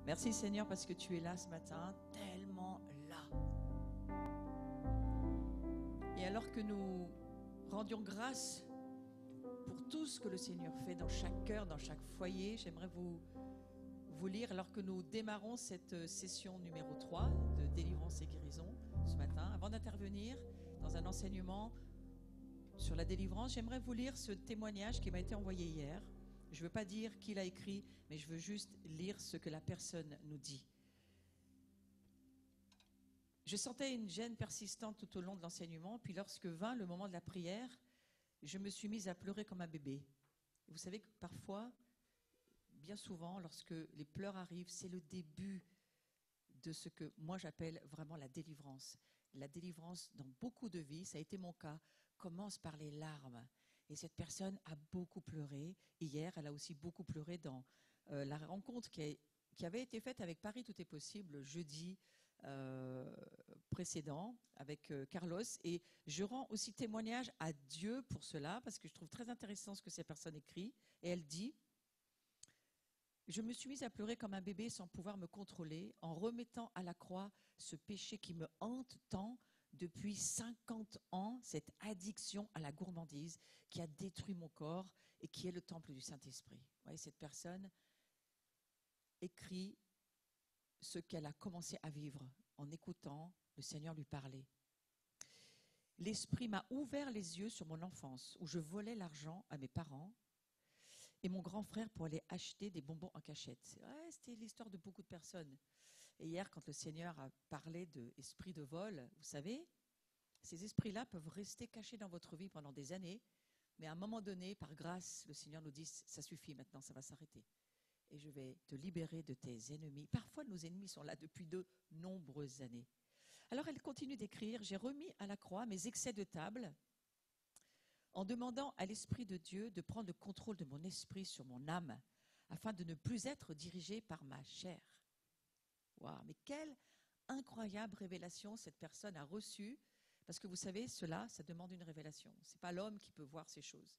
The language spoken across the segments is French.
Merci Seigneur parce que tu es là ce matin, tellement là. Et alors que nous rendions grâce pour tout ce que le Seigneur fait dans chaque cœur, dans chaque foyer, j'aimerais vous lire, alors que nous démarrons cette session numéro 3 de délivrance et guérison ce matin, avant d'intervenir dans un enseignement sur la délivrance, j'aimerais vous lire ce témoignage qui m'a été envoyé hier. Je ne veux pas dire qui l'a écrit, mais je veux juste lire ce que la personne nous dit. Je sentais une gêne persistante tout au long de l'enseignement, puis lorsque vint le moment de la prière, je me suis mise à pleurer comme un bébé. Vous savez que parfois, bien souvent, lorsque les pleurs arrivent, c'est le début de ce que moi j'appelle vraiment la délivrance. La délivrance dans beaucoup de vies, ça a été mon cas, commence par les larmes. Et cette personne a beaucoup pleuré. Hier, elle a aussi beaucoup pleuré dans la rencontre qui avait été faite avec Paris Tout est possible jeudi précédent avec Carlos. Et je rends aussi témoignage à Dieu pour cela, parce que je trouve très intéressant ce que cette personne écrit. Et elle dit: je me suis mise à pleurer comme un bébé sans pouvoir me contrôler, en remettant à la croix ce péché qui me hante tant depuis 50 ans, cette addiction à la gourmandise qui a détruit mon corps et qui est le temple du Saint-Esprit. Vous voyez, cette personne écrit ce qu'elle a commencé à vivre en écoutant le Seigneur lui parler. L'Esprit m'a ouvert les yeux sur mon enfance, où je volais l'argent à mes parents et mon grand frère pour aller acheter des bonbons en cachette. Ouais, c'était l'histoire de beaucoup de personnes. Et hier, quand le Seigneur a parlé d'esprit de vol, vous savez, ces esprits-là peuvent rester cachés dans votre vie pendant des années, mais à un moment donné, par grâce, le Seigneur nous dit: ça suffit maintenant, ça va s'arrêter. Et je vais te libérer de tes ennemis. Parfois, nos ennemis sont là depuis de nombreuses années. Alors, elle continue d'écrire: j'ai remis à la croix mes excès de table en demandant à l'Esprit de Dieu de prendre le contrôle de mon esprit sur mon âme, afin de ne plus être dirigé par ma chair. Waouh, mais quelle incroyable révélation cette personne a reçue, parce que vous savez, cela, ça demande une révélation. Ce n'est pas l'homme qui peut voir ces choses,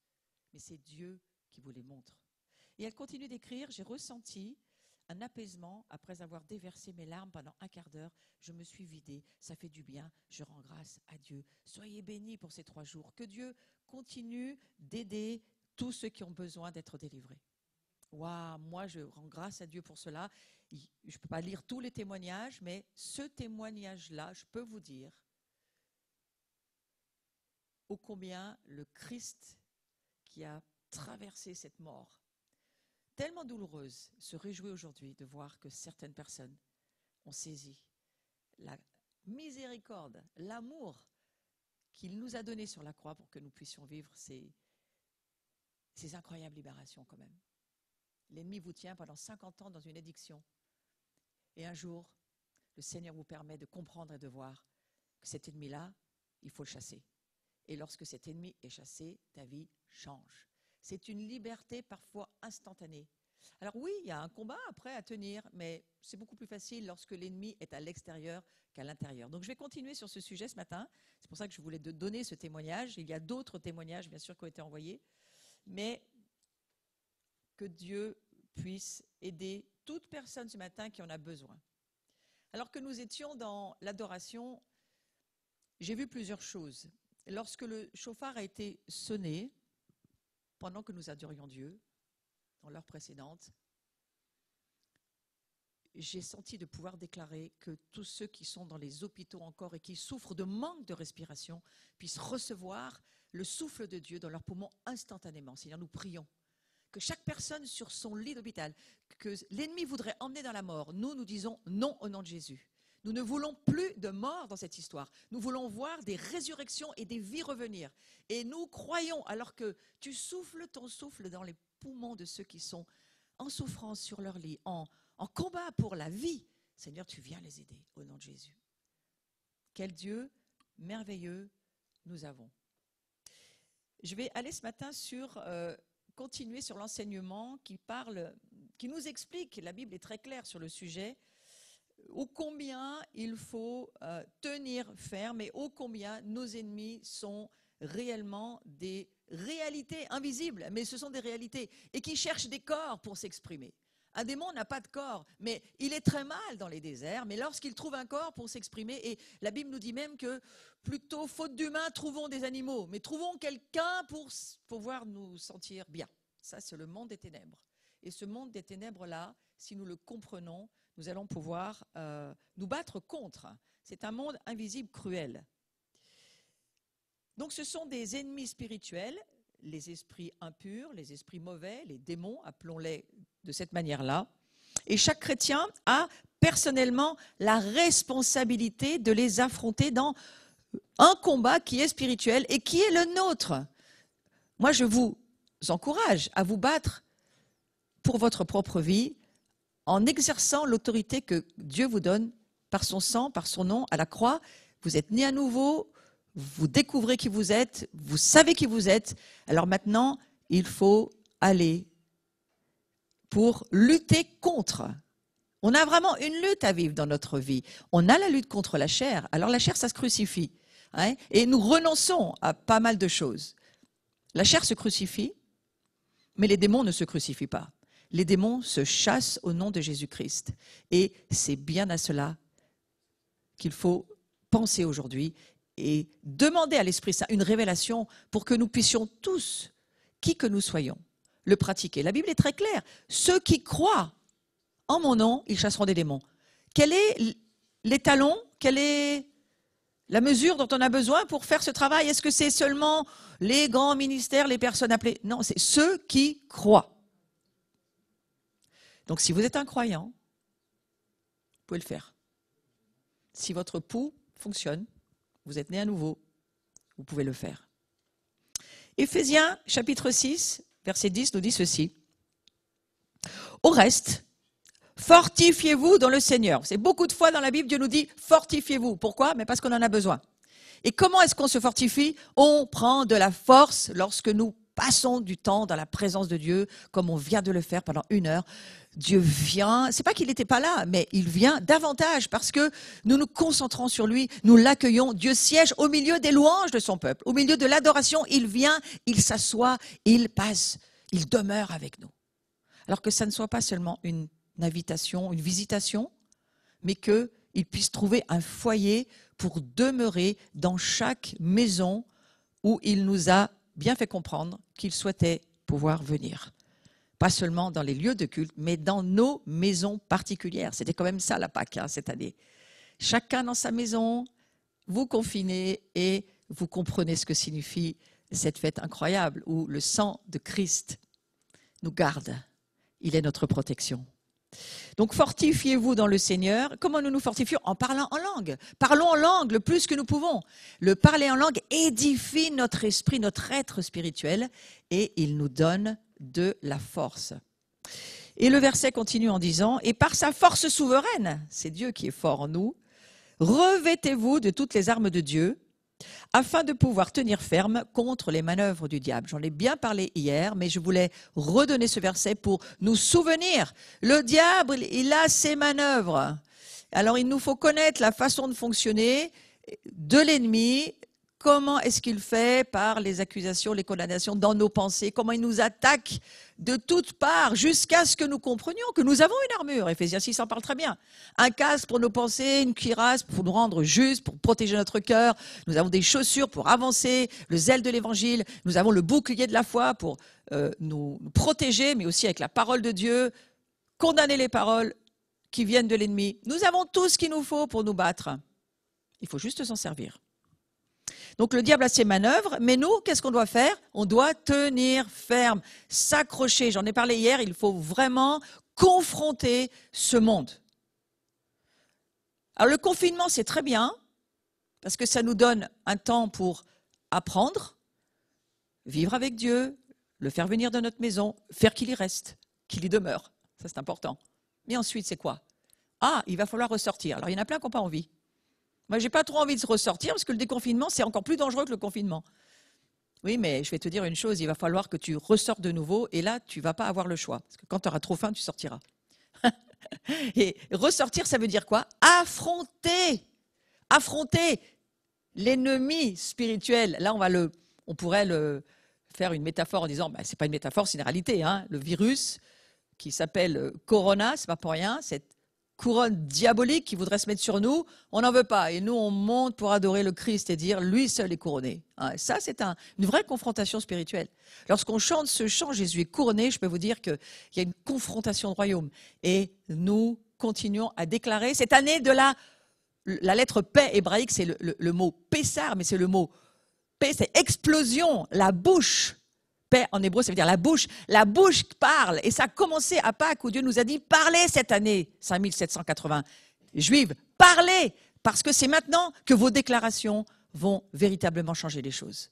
mais c'est Dieu qui vous les montre. Et elle continue d'écrire: j'ai ressenti un apaisement après avoir déversé mes larmes pendant un quart d'heure. Je me suis vidée, ça fait du bien, je rends grâce à Dieu. Soyez bénis pour ces 3 jours. Que Dieu continue d'aider tous ceux qui ont besoin d'être délivrés. Waouh, moi je rends grâce à Dieu pour cela. Je ne peux pas lire tous les témoignages, mais ce témoignage-là, je peux vous dire ô combien le Christ qui a traversé cette mort tellement douloureuse se réjouit aujourd'hui de voir que certaines personnes ont saisi la miséricorde, l'amour qu'il nous a donné sur la croix pour que nous puissions vivre ces incroyables libérations quand même. L'ennemi vous tient pendant 50 ans dans une addiction. Et un jour, le Seigneur vous permet de comprendre et de voir que cet ennemi-là, il faut le chasser. Et lorsque cet ennemi est chassé, ta vie change. C'est une liberté parfois instantanée. Alors oui, il y a un combat après à tenir, mais c'est beaucoup plus facile lorsque l'ennemi est à l'extérieur qu'à l'intérieur. Donc je vais continuer sur ce sujet ce matin. C'est pour ça que je voulais donner ce témoignage. Il y a d'autres témoignages, bien sûr, qui ont été envoyés. Mais que Dieu puisse aider toute personne ce matin qui en a besoin. Alors que nous étions dans l'adoration, j'ai vu plusieurs choses. Lorsque le chauffard a été sonné, pendant que nous adorions Dieu, dans l'heure précédente, j'ai senti de pouvoir déclarer que tous ceux qui sont dans les hôpitaux encore et qui souffrent de manque de respiration puissent recevoir le souffle de Dieu dans leurs poumons instantanément. Seigneur, nous prions que chaque personne sur son lit d'hôpital, que l'ennemi voudrait emmener dans la mort, nous disons non au nom de Jésus. Nous ne voulons plus de mort dans cette histoire. Nous voulons voir des résurrections et des vies revenir. Et nous croyons, alors que tu souffles ton souffle dans les poumons de ceux qui sont en souffrance sur leur lit, en combat pour la vie, Seigneur, tu viens les aider au nom de Jésus. Quel Dieu merveilleux nous avons. Je vais aller ce matin continuer sur l'enseignement qui nous explique, la Bible est très claire sur le sujet, ô combien il faut tenir ferme et ô combien nos ennemis sont réellement des réalités invisibles, mais ce sont des réalités et qui cherchent des corps pour s'exprimer. Un démon n'a pas de corps, mais il est très mal dans les déserts. Mais lorsqu'il trouve un corps pour s'exprimer, et la Bible nous dit même que plutôt, faute d'humains, trouvons des animaux, mais trouvons quelqu'un pour pouvoir nous sentir bien. Ça, c'est le monde des ténèbres. Et ce monde des ténèbres-là, si nous le comprenons, nous allons pouvoir nous battre contre. C'est un monde invisible, cruel. Donc ce sont des ennemis spirituels, les esprits impurs, les esprits mauvais, les démons, appelons-les de cette manière-là. Et chaque chrétien a personnellement la responsabilité de les affronter dans un combat qui est spirituel et qui est le nôtre. Moi, je vous encourage à vous battre pour votre propre vie en exerçant l'autorité que Dieu vous donne par son sang, par son nom à la croix. Vous êtes né à nouveau, vous découvrez qui vous êtes, vous savez qui vous êtes. Alors maintenant, il faut aller pour lutter contre. On a vraiment une lutte à vivre dans notre vie. On a la lutte contre la chair. Alors la chair, ça se crucifie. Hein, et nous renonçons à pas mal de choses. La chair se crucifie, mais les démons ne se crucifient pas. Les démons se chassent au nom de Jésus-Christ. Et c'est bien à cela qu'il faut penser aujourd'hui et demander à l'Esprit Saint une révélation pour que nous puissions tous, qui que nous soyons, le pratiquer. La Bible est très claire. Ceux qui croient en mon nom, ils chasseront des démons. Quel est l'étalon? Quelle est la mesure dont on a besoin pour faire ce travail? Est-ce que c'est seulement les grands ministères, les personnes appelées? Non, c'est ceux qui croient. Donc si vous êtes un croyant, vous pouvez le faire. Si votre pouls fonctionne, vous êtes né à nouveau, vous pouvez le faire. Éphésiens chapitre 6, verset 10 nous dit ceci. Au reste, fortifiez-vous dans le Seigneur. C'est beaucoup de fois dans la Bible, Dieu nous dit fortifiez-vous. Pourquoi? Mais parce qu'on en a besoin. Et comment est-ce qu'on se fortifie? On prend de la force lorsque nous passons du temps dans la présence de Dieu, comme on vient de le faire pendant 1 heure. Dieu vient, c'est pas qu'il n'était pas là, mais il vient davantage parce que nous nous concentrons sur lui, nous l'accueillons. Dieu siège au milieu des louanges de son peuple, au milieu de l'adoration. Il vient, il s'assoit, il passe, il demeure avec nous. Alors que ça ne soit pas seulement une invitation, une visitation, mais qu'il puisse trouver un foyer pour demeurer dans chaque maison où il nous a bien fait comprendre qu'il souhaitait pouvoir venir. Pas seulement dans les lieux de culte, mais dans nos maisons particulières. C'était quand même ça la Pâque cette année. Chacun dans sa maison, vous confinez et vous comprenez ce que signifie cette fête incroyable où le sang de Christ nous garde. Il est notre protection. Donc fortifiez-vous dans le Seigneur. Comment nous nous fortifions? En parlant en langue. Parlons en langue le plus que nous pouvons. Le parler en langue édifie notre esprit, notre être spirituel et il nous donne de la force. Et le verset continue en disant « Et par sa force souveraine, c'est Dieu qui est fort en nous, revêtez-vous de toutes les armes de Dieu, afin de pouvoir tenir ferme contre les manœuvres du diable. » J'en ai bien parlé hier, mais je voulais redonner ce verset pour nous souvenir. Le diable, il a ses manœuvres. Alors, il nous faut connaître la façon de fonctionner de l'ennemi. Comment est-ce qu'il fait par les accusations, les condamnations dans nos pensées? Comment il nous attaque de toutes parts jusqu'à ce que nous comprenions que nous avons une armure. Éphésiens 6 en parle très bien. Un casque pour nos pensées, une cuirasse pour nous rendre justes, pour protéger notre cœur. Nous avons des chaussures pour avancer, le zèle de l'évangile. Nous avons le bouclier de la foi pour nous protéger, mais aussi avec la parole de Dieu, condamner les paroles qui viennent de l'ennemi. Nous avons tout ce qu'il nous faut pour nous battre. Il faut juste s'en servir. Donc le diable a ses manœuvres, mais nous, qu'est-ce qu'on doit faire? On doit tenir ferme, s'accrocher. J'en ai parlé hier, il faut vraiment confronter ce monde. Alors le confinement, c'est très bien, parce que ça nous donne un temps pour apprendre, vivre avec Dieu, le faire venir dans notre maison, faire qu'il y reste, qu'il y demeure. Ça, c'est important. Mais ensuite, c'est quoi? Ah, il va falloir ressortir. Alors il y en a plein qui n'ont pas envie. Moi, je n'ai pas trop envie de ressortir parce que le déconfinement, c'est encore plus dangereux que le confinement. Oui, mais je vais te dire une chose, il va falloir que tu ressortes de nouveau et là, tu ne vas pas avoir le choix. Parce que quand tu auras trop faim, tu sortiras. Et ressortir, ça veut dire quoi? Affronter l'ennemi spirituel. Là, on pourrait faire une métaphore en disant, ce n'est pas une métaphore, c'est une réalité. Hein, le virus qui s'appelle Corona, c'est pas pour rien, cette couronne diabolique qui voudrait se mettre sur nous, on n'en veut pas. Et nous, on monte pour adorer le Christ et dire, lui seul est couronné. Ça, c'est une vraie confrontation spirituelle. Lorsqu'on chante ce chant, Jésus est couronné, je peux vous dire qu'il y a une confrontation de royaume. Et nous continuons à déclarer, cette année de la lettre paix hébraïque, c'est le mot Pessar, mais c'est le mot paix, c'est explosion, la bouche. Paix en hébreu, ça veut dire la bouche. La bouche parle. Et ça a commencé à Pâques où Dieu nous a dit, parlez cette année, 5780 juives, parlez, parce que c'est maintenant que vos déclarations vont véritablement changer les choses.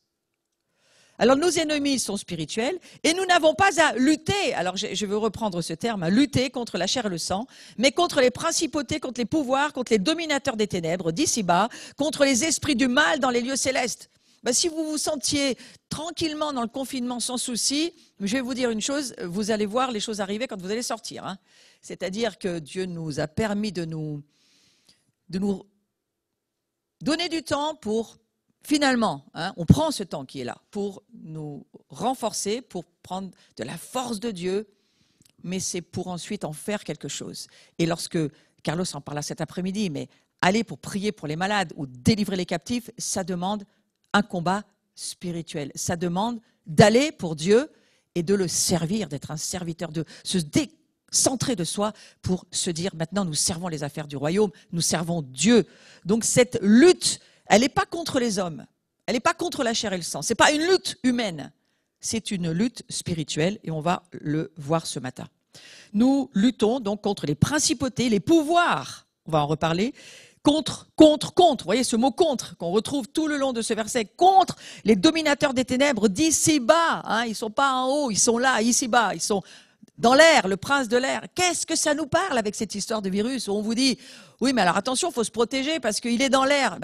Alors nos ennemis sont spirituels et nous n'avons pas à lutter, alors je veux reprendre ce terme, à lutter contre la chair et le sang, mais contre les principautés, contre les pouvoirs, contre les dominateurs des ténèbres d'ici-bas, contre les esprits du mal dans les lieux célestes. Si vous vous sentiez tranquillement dans le confinement sans souci, je vais vous dire une chose, vous allez voir les choses arriver quand vous allez sortir. C'est-à-dire que Dieu nous a permis de nous donner du temps pour, finalement, on prend ce temps qui est là, pour nous renforcer, pour prendre de la force de Dieu, mais c'est pour ensuite en faire quelque chose. Et lorsque, Carlos en parla cet après-midi, mais aller pour prier pour les malades ou délivrer les captifs, ça demande un combat spirituel. Ça demande d'aller pour Dieu et de le servir, d'être un serviteur, de se décentrer de soi pour se dire maintenant nous servons les affaires du royaume, nous servons Dieu. Donc cette lutte, elle n'est pas contre les hommes, elle n'est pas contre la chair et le sang, ce n'est pas une lutte humaine, c'est une lutte spirituelle et on va le voir ce matin. Nous luttons donc contre les principautés, les pouvoirs, on va en reparler, contre, vous voyez ce mot contre qu'on retrouve tout le long de ce verset, contre les dominateurs des ténèbres d'ici-bas, ils ne sont pas en haut, ils sont là, ici-bas, ils sont dans l'air, le prince de l'air. Qu'est-ce que ça nous parle avec cette histoire de virus où on vous dit, oui mais alors attention, il faut se protéger parce qu'il est dans l'air.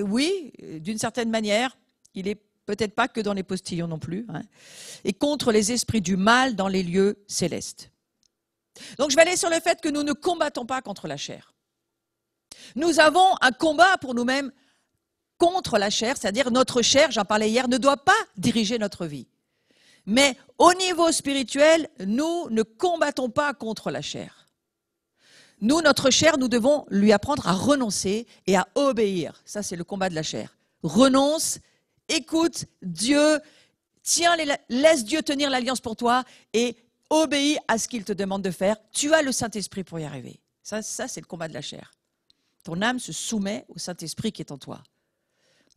Oui, d'une certaine manière, il n'est peut-être pas que dans les postillons non plus, et contre les esprits du mal dans les lieux célestes. Donc je vais aller sur le fait que nous ne combattons pas contre la chair. Nous avons un combat pour nous-mêmes contre la chair, c'est-à-dire notre chair, j'en parlais hier, ne doit pas diriger notre vie. Mais au niveau spirituel, nous ne combattons pas contre la chair. Nous, notre chair, nous devons lui apprendre à renoncer et à obéir. Ça, c'est le combat de la chair. Renonce, écoute Dieu, laisse Dieu tenir l'alliance pour toi et obéis à ce qu'il te demande de faire. Tu as le Saint-Esprit pour y arriver. Ça c'est le combat de la chair. Ton âme se soumet au Saint-Esprit qui est en toi.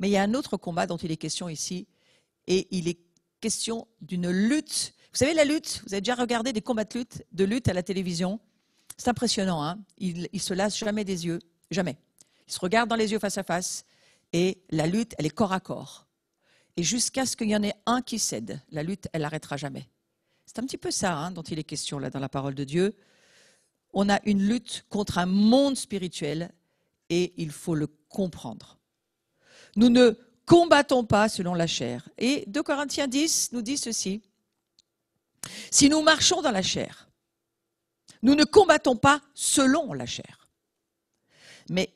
Mais il y a un autre combat dont il est question ici, et il est question d'une lutte. Vous savez, la lutte, vous avez déjà regardé des combats de lutte à la télévision? C'est impressionnant, ils ne se lassent jamais des yeux, jamais. Ils se regardent dans les yeux face à face, et la lutte, elle est corps à corps. Et jusqu'à ce qu'il y en ait un qui cède, la lutte, elle n'arrêtera jamais. C'est un petit peu ça dont il est question là dans la parole de Dieu. On a une lutte contre un monde spirituel, et il faut le comprendre. Nous ne combattons pas selon la chair. Et 2 Corinthiens 10 nous dit ceci. Si nous marchons dans la chair, nous ne combattons pas selon la chair.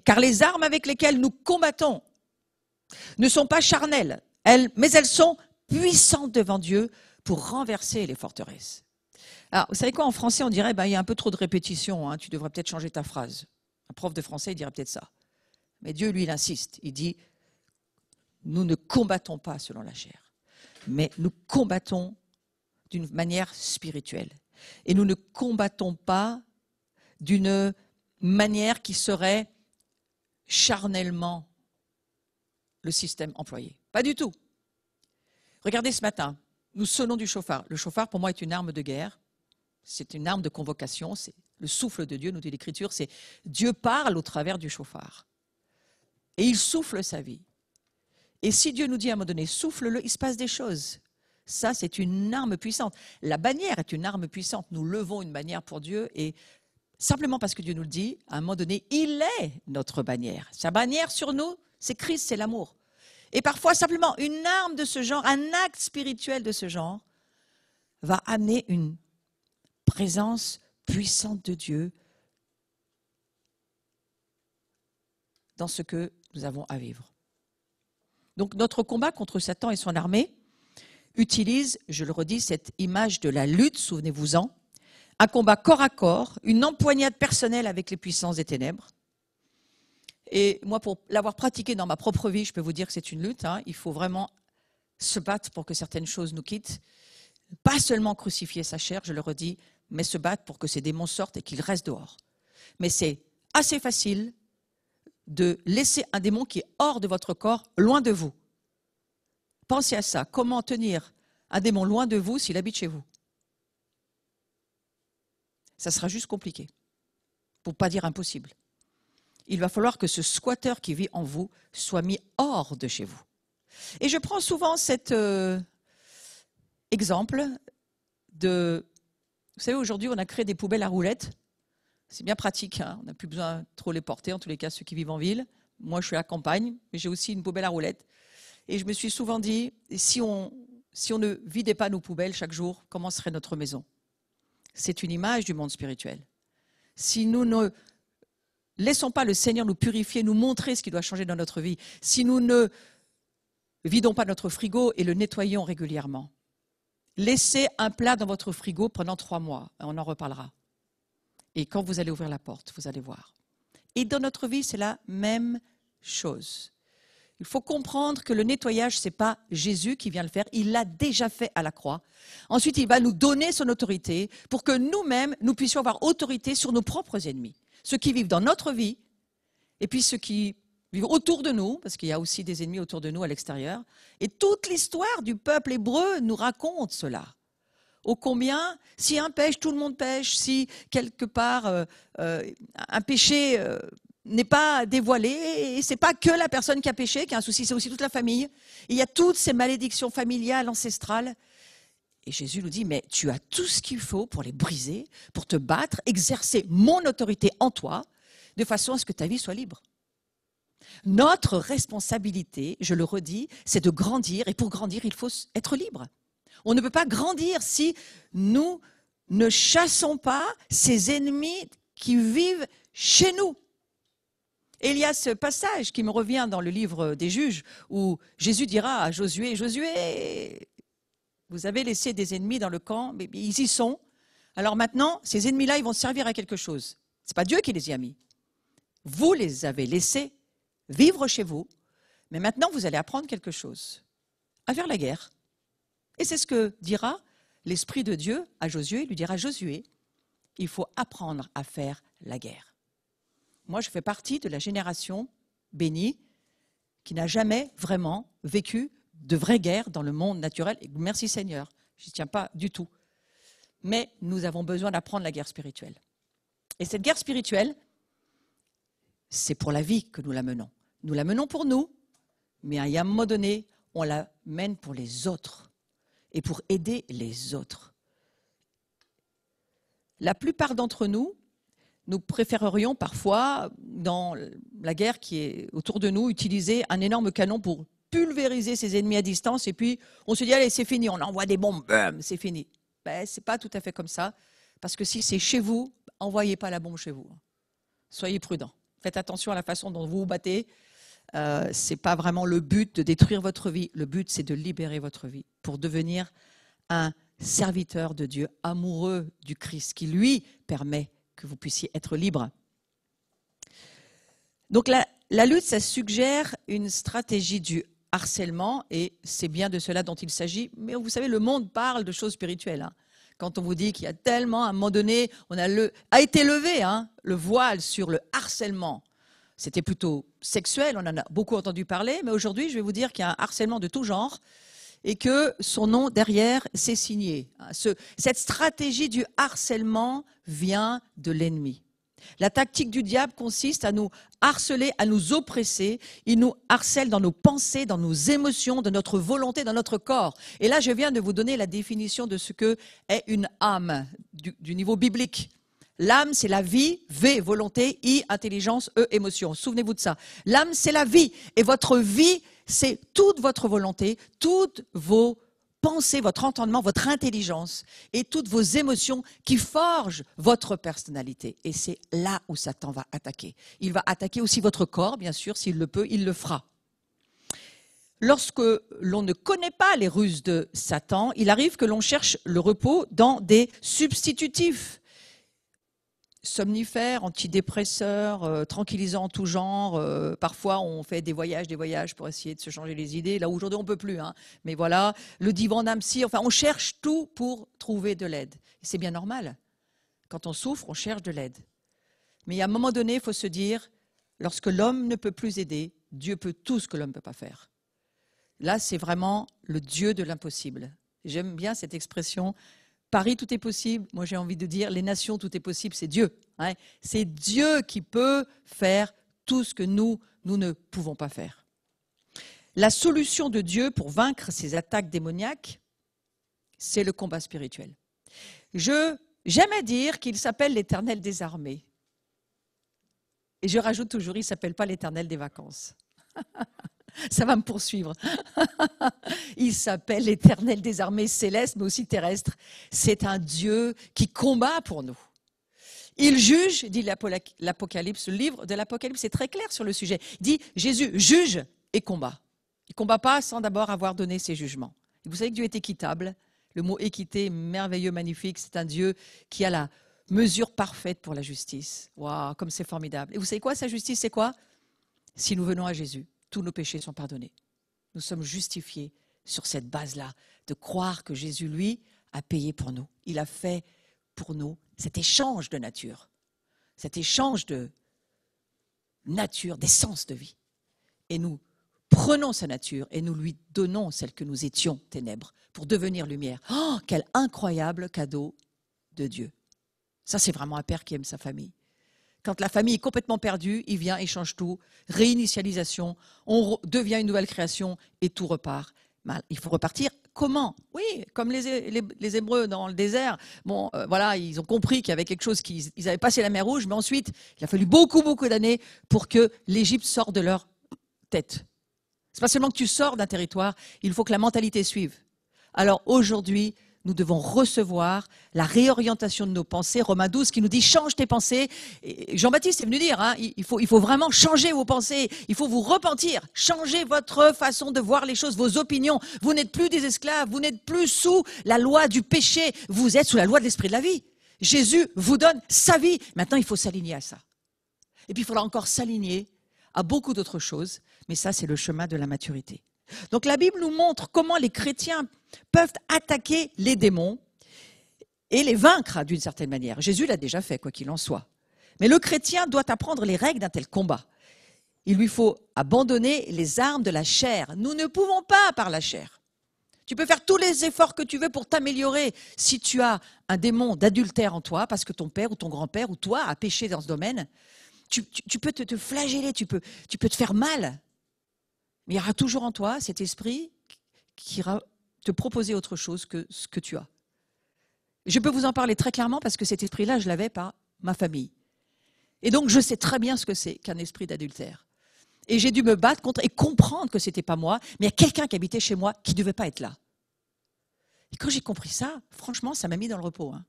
Car les armes avec lesquelles nous combattons ne sont pas charnelles, mais elles sont puissantes devant Dieu pour renverser les forteresses. Alors, vous savez quoi, en français, on dirait, il y a un peu trop de répétition, tu devrais peut-être changer ta phrase. Un prof de français, il dirait peut-être ça. Mais Dieu, lui, il insiste. Il dit, nous ne combattons pas selon la chair, mais nous combattons d'une manière spirituelle. Et nous ne combattons pas d'une manière qui serait charnellement le système employé. Pas du tout. Regardez ce matin, nous sonnons du chauffard. Le chauffard, pour moi, est une arme de guerre. C'est une arme de convocation. C'est le souffle de Dieu, nous dit l'Écriture. C'est Dieu parle au travers du chauffard. Et il souffle sa vie. Et si Dieu nous dit à un moment donné, souffle-le, il se passe des choses. Ça, c'est une arme puissante. La bannière est une arme puissante. Nous levons une bannière pour Dieu et simplement parce que Dieu nous le dit, à un moment donné, il est notre bannière. Sa bannière sur nous, c'est Christ, c'est l'amour. Et parfois, simplement, une arme de ce genre, un acte spirituel de ce genre, va amener une présence puissante de Dieu dans ce que nous avons à vivre. Donc notre combat contre Satan et son armée utilise, je le redis, cette image de la lutte, souvenez-vous-en, un combat corps à corps, une empoignade personnelle avec les puissances des ténèbres. Et moi, pour l'avoir pratiqué dans ma propre vie, je peux vous dire que c'est une lutte. Il faut vraiment se battre pour que certaines choses nous quittent. Pas seulement crucifier sa chair, je le redis, mais se battre pour que ces démons sortent et qu'ils restent dehors. Mais c'est assez facile de laisser un démon qui est hors de votre corps, loin de vous. Pensez à ça. Comment tenir un démon loin de vous s'il habite chez vous? Ça sera juste compliqué, pour ne pas dire impossible. Il va falloir que ce squatteur qui vit en vous soit mis hors de chez vous. Et je prends souvent cet exemple de... Vous savez, aujourd'hui, on a créé des poubelles à roulettes. C'est bien pratique, on n'a plus besoin de trop les porter, en tous les cas, ceux qui vivent en ville. Moi, je suis à la campagne, mais j'ai aussi une poubelle à roulettes. Et je me suis souvent dit, si on ne vidait pas nos poubelles chaque jour, comment serait notre maison? C'est une image du monde spirituel. Si nous ne laissons pas le Seigneur nous purifier, nous montrer ce qui doit changer dans notre vie, si nous ne vidons pas notre frigo et le nettoyons régulièrement, laissez un plat dans votre frigo pendant 3 mois, on en reparlera. Et quand vous allez ouvrir la porte, vous allez voir. Et dans notre vie, c'est la même chose. Il faut comprendre que le nettoyage, ce n'est pas Jésus qui vient le faire, il l'a déjà fait à la croix. Ensuite, il va nous donner son autorité pour que nous-mêmes, nous puissions avoir autorité sur nos propres ennemis. Ceux qui vivent dans notre vie, et puis ceux qui vivent autour de nous, parce qu'il y a aussi des ennemis autour de nous à l'extérieur. Et toute l'histoire du peuple hébreu nous raconte cela. Ô combien, si un pêche, tout le monde pêche, si quelque part un péché n'est pas dévoilé, et ce n'est pas que la personne qui a péché qui a un souci, c'est aussi toute la famille. Et il y a toutes ces malédictions familiales, ancestrales. Et Jésus nous dit, mais tu as tout ce qu'il faut pour les briser, pour te battre, exercer mon autorité en toi, de façon à ce que ta vie soit libre. Notre responsabilité, je le redis, c'est de grandir, et pour grandir, il faut être libre. On ne peut pas grandir si nous ne chassons pas ces ennemis qui vivent chez nous. Et il y a ce passage qui me revient dans le livre des Juges, où Jésus dira à Josué, « Josué, vous avez laissé des ennemis dans le camp, mais ils y sont. Alors maintenant, ces ennemis-là, ils vont servir à quelque chose. Ce n'est pas Dieu qui les y a mis. Vous les avez laissés vivre chez vous, mais maintenant, vous allez apprendre quelque chose, à faire la guerre. » Et c'est ce que dira l'Esprit de Dieu à Josué. Il lui dira, « Josué, il faut apprendre à faire la guerre. » Moi, je fais partie de la génération bénie qui n'a jamais vraiment vécu de vraie guerre dans le monde naturel. Et merci Seigneur, je n'y tiens pas du tout. Mais nous avons besoin d'apprendre la guerre spirituelle. Et cette guerre spirituelle, c'est pour la vie que nous la menons. Nous la menons pour nous, mais à un moment donné, on la mène pour les autres et pour aider les autres. La plupart d'entre nous, nous préférerions parfois, dans la guerre qui est autour de nous, utiliser un énorme canon pour pulvériser ses ennemis à distance, et puis on se dit, allez, c'est fini, on envoie des bombes, bam, c'est fini. Ben, ce n'est pas tout à fait comme ça, parce que si c'est chez vous, envoyez pas la bombe chez vous. Soyez prudents. Faites attention à la façon dont vous vous battez. Ce n'est pas vraiment le but de détruire votre vie. Le but, c'est de libérer votre vie pour devenir un serviteur de Dieu, amoureux du Christ, qui lui permet que vous puissiez être libre. Donc la lutte, ça suggère une stratégie du harcèlement, et c'est bien de cela dont il s'agit. Mais vous savez, le monde parle de choses spirituelles. Quand on vous dit qu'il y a tellement, à un moment donné, a été levé le voile sur le harcèlement. C'était plutôt sexuel, on en a beaucoup entendu parler, mais aujourd'hui, je vais vous dire qu'il y a un harcèlement de tout genre et que son nom derrière, c'est signé. Cette stratégie du harcèlement vient de l'ennemi. La tactique du diable consiste à nous harceler, à nous oppresser. Il nous harcèle dans nos pensées, dans nos émotions, dans notre volonté, dans notre corps. Et là, je viens de vous donner la définition de ce qu'est une âme du niveau biblique. L'âme, c'est la vie, V, volonté, I, intelligence, E, émotion. Souvenez-vous de ça. L'âme, c'est la vie. Et votre vie, c'est toute votre volonté, toutes vos pensées, votre entendement, votre intelligence et toutes vos émotions qui forgent votre personnalité. Et c'est là où Satan va attaquer. Il va attaquer aussi votre corps, bien sûr, s'il le peut, il le fera. Lorsque l'on ne connaît pas les ruses de Satan, il arrive que l'on cherche le repos dans des substitutifs. somnifères, antidépresseurs, tranquillisants en tout genre. Parfois, on fait des voyages pour essayer de se changer les idées. Là, aujourd'hui, on ne peut plus. Hein. Mais voilà, le divan d'un psy. Enfin, on cherche tout pour trouver de l'aide. Et c'est bien normal. Quand on souffre, on cherche de l'aide. Mais à un moment donné, il faut se dire, lorsque l'homme ne peut plus aider, Dieu peut tout ce que l'homme ne peut pas faire. Là, c'est vraiment le Dieu de l'impossible. J'aime bien cette expression. Paris, tout est possible. Moi, j'ai envie de dire, les nations, tout est possible, c'est Dieu. Hein. C'est Dieu qui peut faire tout ce que nous ne pouvons pas faire. La solution de Dieu pour vaincre ces attaques démoniaques, c'est le combat spirituel. J'aime à dire qu'il s'appelle l'Éternel des armées. Et je rajoute toujours, il ne s'appelle pas l'Éternel des vacances. Ça va me poursuivre. Il s'appelle l'Éternel des armées célestes, mais aussi terrestres. C'est un Dieu qui combat pour nous. Il juge, dit l'Apocalypse, le livre de l'Apocalypse est très clair sur le sujet. Il dit, Jésus juge et combat. Il ne combat pas sans d'abord avoir donné ses jugements. Et vous savez que Dieu est équitable. Le mot équité, merveilleux, magnifique, c'est un Dieu qui a la mesure parfaite pour la justice. Waouh, comme c'est formidable. Et vous savez quoi, sa justice, c'est quoi? Si nous venons à Jésus, tous nos péchés sont pardonnés. Nous sommes justifiés sur cette base-là, de croire que Jésus, lui, a payé pour nous. Il a fait pour nous cet échange de nature, cet échange de nature, d'essence de vie. Et nous prenons sa nature et nous lui donnons celle que nous étions, ténèbres, pour devenir lumière. Oh, quel incroyable cadeau de Dieu. Ça, c'est vraiment un père qui aime sa famille. Quand la famille est complètement perdue, il vient et change tout. Réinitialisation, on devient une nouvelle création et tout repart. Il faut repartir. Comment? Oui, comme les Hébreux dans le désert. Bon, voilà, ils ont compris qu'il y avait quelque chose, ils avaient passé la mer Rouge, mais ensuite, il a fallu beaucoup d'années pour que l'Égypte sorte de leur tête. C'est pas seulement que tu sors d'un territoire, il faut que la mentalité suive. Alors aujourd'hui, nous devons recevoir la réorientation de nos pensées. Romains 12 qui nous dit « change tes pensées ». Jean-Baptiste est venu dire hein, il faut vraiment changer vos pensées, il faut vous repentir, changer votre façon de voir les choses, vos opinions. Vous n'êtes plus des esclaves, vous n'êtes plus sous la loi du péché, vous êtes sous la loi de l'esprit de la vie. Jésus vous donne sa vie. Maintenant, il faut s'aligner à ça. Et puis, il faudra encore s'aligner à beaucoup d'autres choses, mais ça, c'est le chemin de la maturité. Donc la Bible nous montre comment les chrétiens peuvent attaquer les démons et les vaincre d'une certaine manière. Jésus l'a déjà fait, quoi qu'il en soit. Mais le chrétien doit apprendre les règles d'un tel combat. Il lui faut abandonner les armes de la chair. Nous ne pouvons pas par la chair. Tu peux faire tous les efforts que tu veux pour t'améliorer. Si tu as un démon d'adultère en toi, parce que ton père ou ton grand-père ou toi a péché dans ce domaine, tu peux te flageller, tu peux te faire mal. Mais il y aura toujours en toi cet esprit qui ira te proposer autre chose que ce que tu as. Je peux vous en parler très clairement parce que cet esprit-là, je l'avais par ma famille. Et donc, je sais très bien ce que c'est qu'un esprit d'adultère. Et j'ai dû me battre contre et comprendre que ce n'était pas moi, mais il y a quelqu'un qui habitait chez moi qui ne devait pas être là. Et quand j'ai compris ça, franchement, ça m'a mis dans le repos. Hein.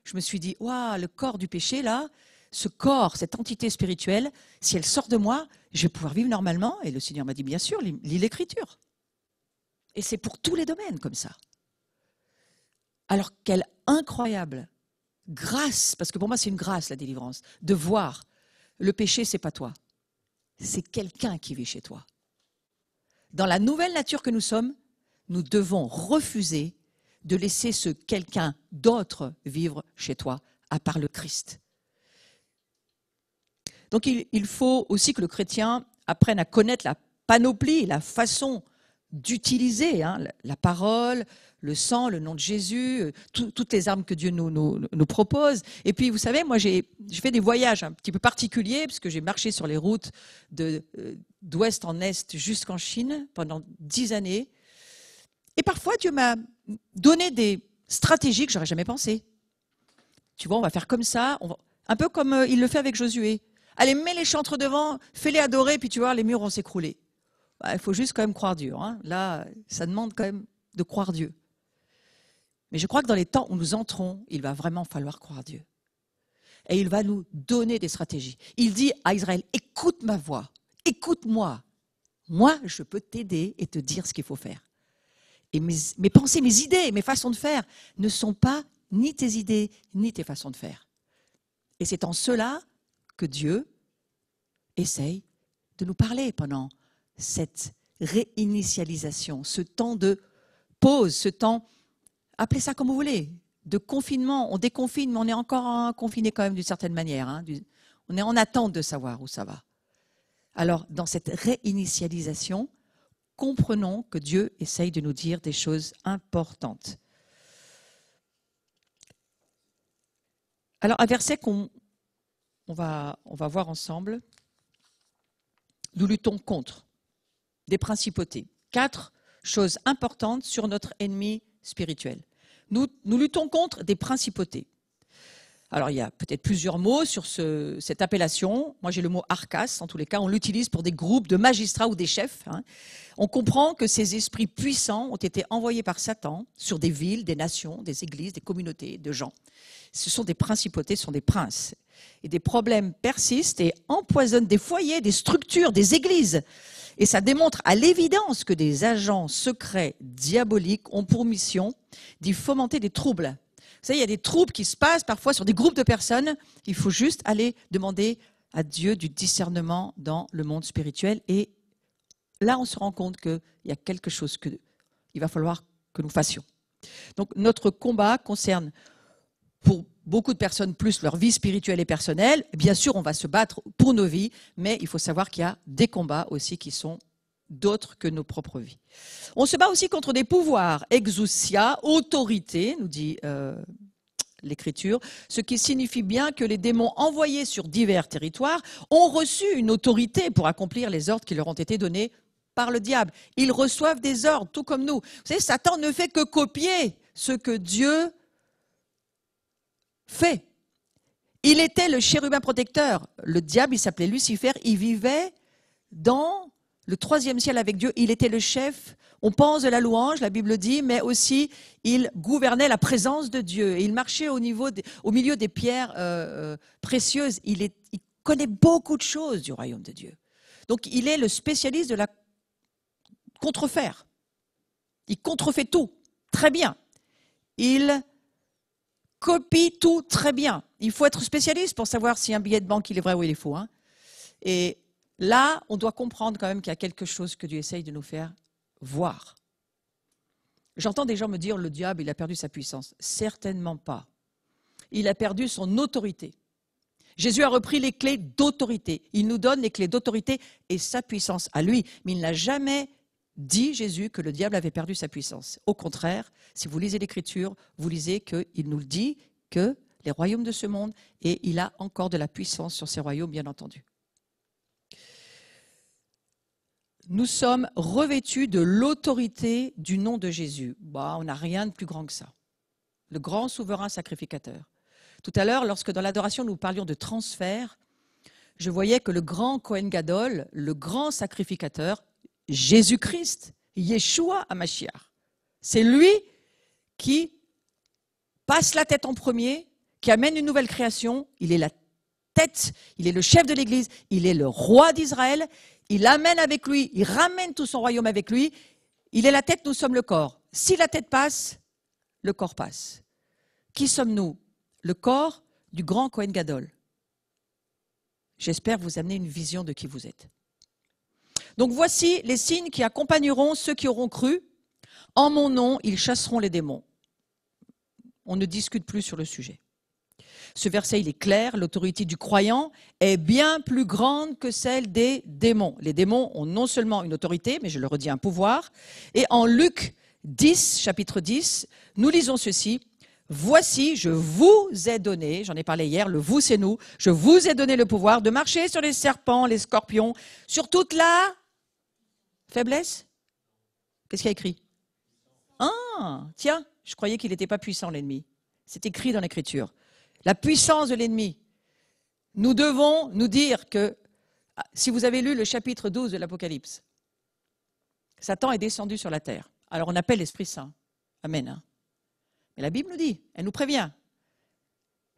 Je me suis dit, waouh, le corps du péché, là, ce corps, cette entité spirituelle, si elle sort de moi, je vais pouvoir vivre normalement. Et le Seigneur m'a dit, bien sûr, lis l'Écriture. Et c'est pour tous les domaines comme ça. Alors, quelle incroyable grâce, parce que pour moi, c'est une grâce, la délivrance, de voir le péché, c'est pas toi. C'est quelqu'un qui vit chez toi. Dans la nouvelle nature que nous sommes, nous devons refuser de laisser ce quelqu'un d'autre vivre chez toi, à part le Christ. Donc il faut aussi que le chrétien apprenne à connaître la panoplie, la façon d'utiliser la parole, le sang, le nom de Jésus, toutes les armes que Dieu nous propose. Et puis, vous savez, moi, j'ai fait des voyages un petit peu particuliers, parce que j'ai marché sur les routes d'ouest en est jusqu'en Chine pendant 10 années. Et parfois, Dieu m'a donné des stratégies que j'aurais jamais pensées. Tu vois, on va faire comme ça, un peu comme il le fait avec Josué. Allez, mets les chantres devant, fais-les adorer, puis tu vois, les murs vont s'écrouler. Il faut juste quand même croire Dieu. Hein. Là, ça demande quand même de croire Dieu. Mais je crois que dans les temps où nous entrons, il va vraiment falloir croire Dieu. Et il va nous donner des stratégies. Il dit à Israël, écoute ma voix, écoute-moi. Moi, je peux t'aider et te dire ce qu'il faut faire. Et mes pensées, mes idées, mes façons de faire ne sont pas ni tes idées, ni tes façons de faire. Et c'est en cela que Dieu essaye de nous parler pendant cette réinitialisation, ce temps de pause, ce temps, appelez ça comme vous voulez, de confinement. On déconfine, mais on est encore confiné quand même d'une certaine manière. Hein. On est en attente de savoir où ça va. Alors, dans cette réinitialisation, comprenons que Dieu essaye de nous dire des choses importantes. Alors, un verset qu'on va voir ensemble. Nous luttons contre des principautés. 4 choses importantes sur notre ennemi spirituel. Nous luttons contre des principautés. Alors, il y a peut-être plusieurs mots sur cette appellation. Moi, j'ai le mot arkas. En tous les cas, on l'utilise pour des groupes de magistrats ou des chefs. Hein. On comprend que ces esprits puissants ont été envoyés par Satan sur des villes, des nations, des églises, des communautés de gens. Ce sont des principautés, ce sont des princes. Et des problèmes persistent et empoisonnent des foyers, des structures, des églises. Et ça démontre à l'évidence que des agents secrets diaboliques ont pour mission d'y fomenter des troubles. Vous savez, il y a des troubles qui se passent parfois sur des groupes de personnes. Il faut juste aller demander à Dieu du discernement dans le monde spirituel. Et là, on se rend compte qu'il y a quelque chose qu'il va falloir que nous fassions. Donc, notre combat concerne pour beaucoup de personnes plus leur vie spirituelle et personnelle. Bien sûr, on va se battre pour nos vies, mais il faut savoir qu'il y a des combats aussi qui sont d'autres que nos propres vies. On se bat aussi contre des pouvoirs, exousia, autorité, nous dit l'Écriture, ce qui signifie bien que les démons envoyés sur divers territoires ont reçu une autorité pour accomplir les ordres qui leur ont été donnés par le diable. Ils reçoivent des ordres, tout comme nous. Vous savez, Satan ne fait que copier ce que Dieu fait. Il était le chérubin protecteur. Le diable, il s'appelait Lucifer, il vivait dans le 3e ciel avec Dieu. Il était le chef. On pense de la louange, la Bible dit, mais aussi il gouvernait la présence de Dieu. Et il marchait au milieu des pierres précieuses. Il connaît beaucoup de choses du royaume de Dieu. Donc il est le spécialiste de la contrefaire. Il contrefait tout, très bien. Il copie tout très bien. Il faut être spécialiste pour savoir si un billet de banque il est vrai ou il est faux. Hein. Et là, on doit comprendre quand même qu'il y a quelque chose que Dieu essaye de nous faire voir. J'entends des gens me dire, le diable, il a perdu sa puissance. Certainement pas. Il a perdu son autorité. Jésus a repris les clés d'autorité. Il nous donne les clés d'autorité et sa puissance à lui. Mais il n'a jamais dit, Jésus, que le diable avait perdu sa puissance. Au contraire, si vous lisez l'Écriture, vous lisez qu'il nous le dit que les royaumes de ce monde, et il a encore de la puissance sur ces royaumes, bien entendu. Nous sommes revêtus de l'autorité du nom de Jésus. On n'a rien de plus grand que ça. Le grand souverain sacrificateur. Tout à l'heure, lorsque dans l'adoration nous parlions de transfert, je voyais que le grand Kohen Gadol, le grand sacrificateur, Jésus-Christ, Yeshua HaMashiach, c'est lui qui passe la tête en premier, qui amène une nouvelle création. Il est la tête, il est le chef de l'Église, il est le roi d'Israël. Il amène avec lui, il ramène tout son royaume avec lui. Il est la tête, nous sommes le corps. Si la tête passe, le corps passe. Qui sommes-nous? Le corps du grand Kohen Gadol. J'espère vous amener une vision de qui vous êtes. Donc voici les signes qui accompagneront ceux qui auront cru. En mon nom, ils chasseront les démons. On ne discute plus sur le sujet. Ce verset, il est clair, l'autorité du croyant est bien plus grande que celle des démons. Les démons ont non seulement une autorité, mais je le redis, un pouvoir. Et en Luc 10, chapitre 10, nous lisons ceci. Voici, je vous ai donné, j'en ai parlé hier, le vous c'est nous, je vous ai donné le pouvoir de marcher sur les serpents, les scorpions, sur toute la faiblesse. Qu'est-ce qu'il y a écrit? Ah, tiens, je croyais qu'il n'était pas puissant l'ennemi. C'est écrit dans l'Écriture. La puissance de l'ennemi. Nous devons nous dire que, si vous avez lu le chapitre 12 de l'Apocalypse, Satan est descendu sur la terre. Alors on appelle l'Esprit Saint. Amen. Hein. Mais la Bible nous dit, elle nous prévient.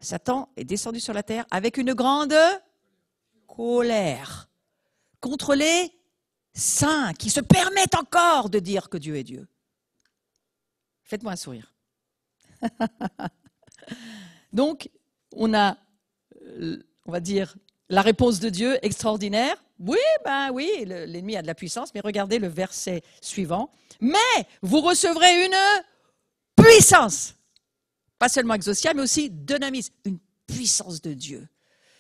Satan est descendu sur la terre avec une grande colère contre les saints qui se permettent encore de dire que Dieu est Dieu. Faites-moi un sourire. Donc, on a on va dire, la réponse de Dieu extraordinaire. Oui, ben oui, l'ennemi a de la puissance, mais regardez le verset suivant. Mais vous recevrez une puissance, pas seulement exousia, mais aussi dynamis, une puissance de Dieu.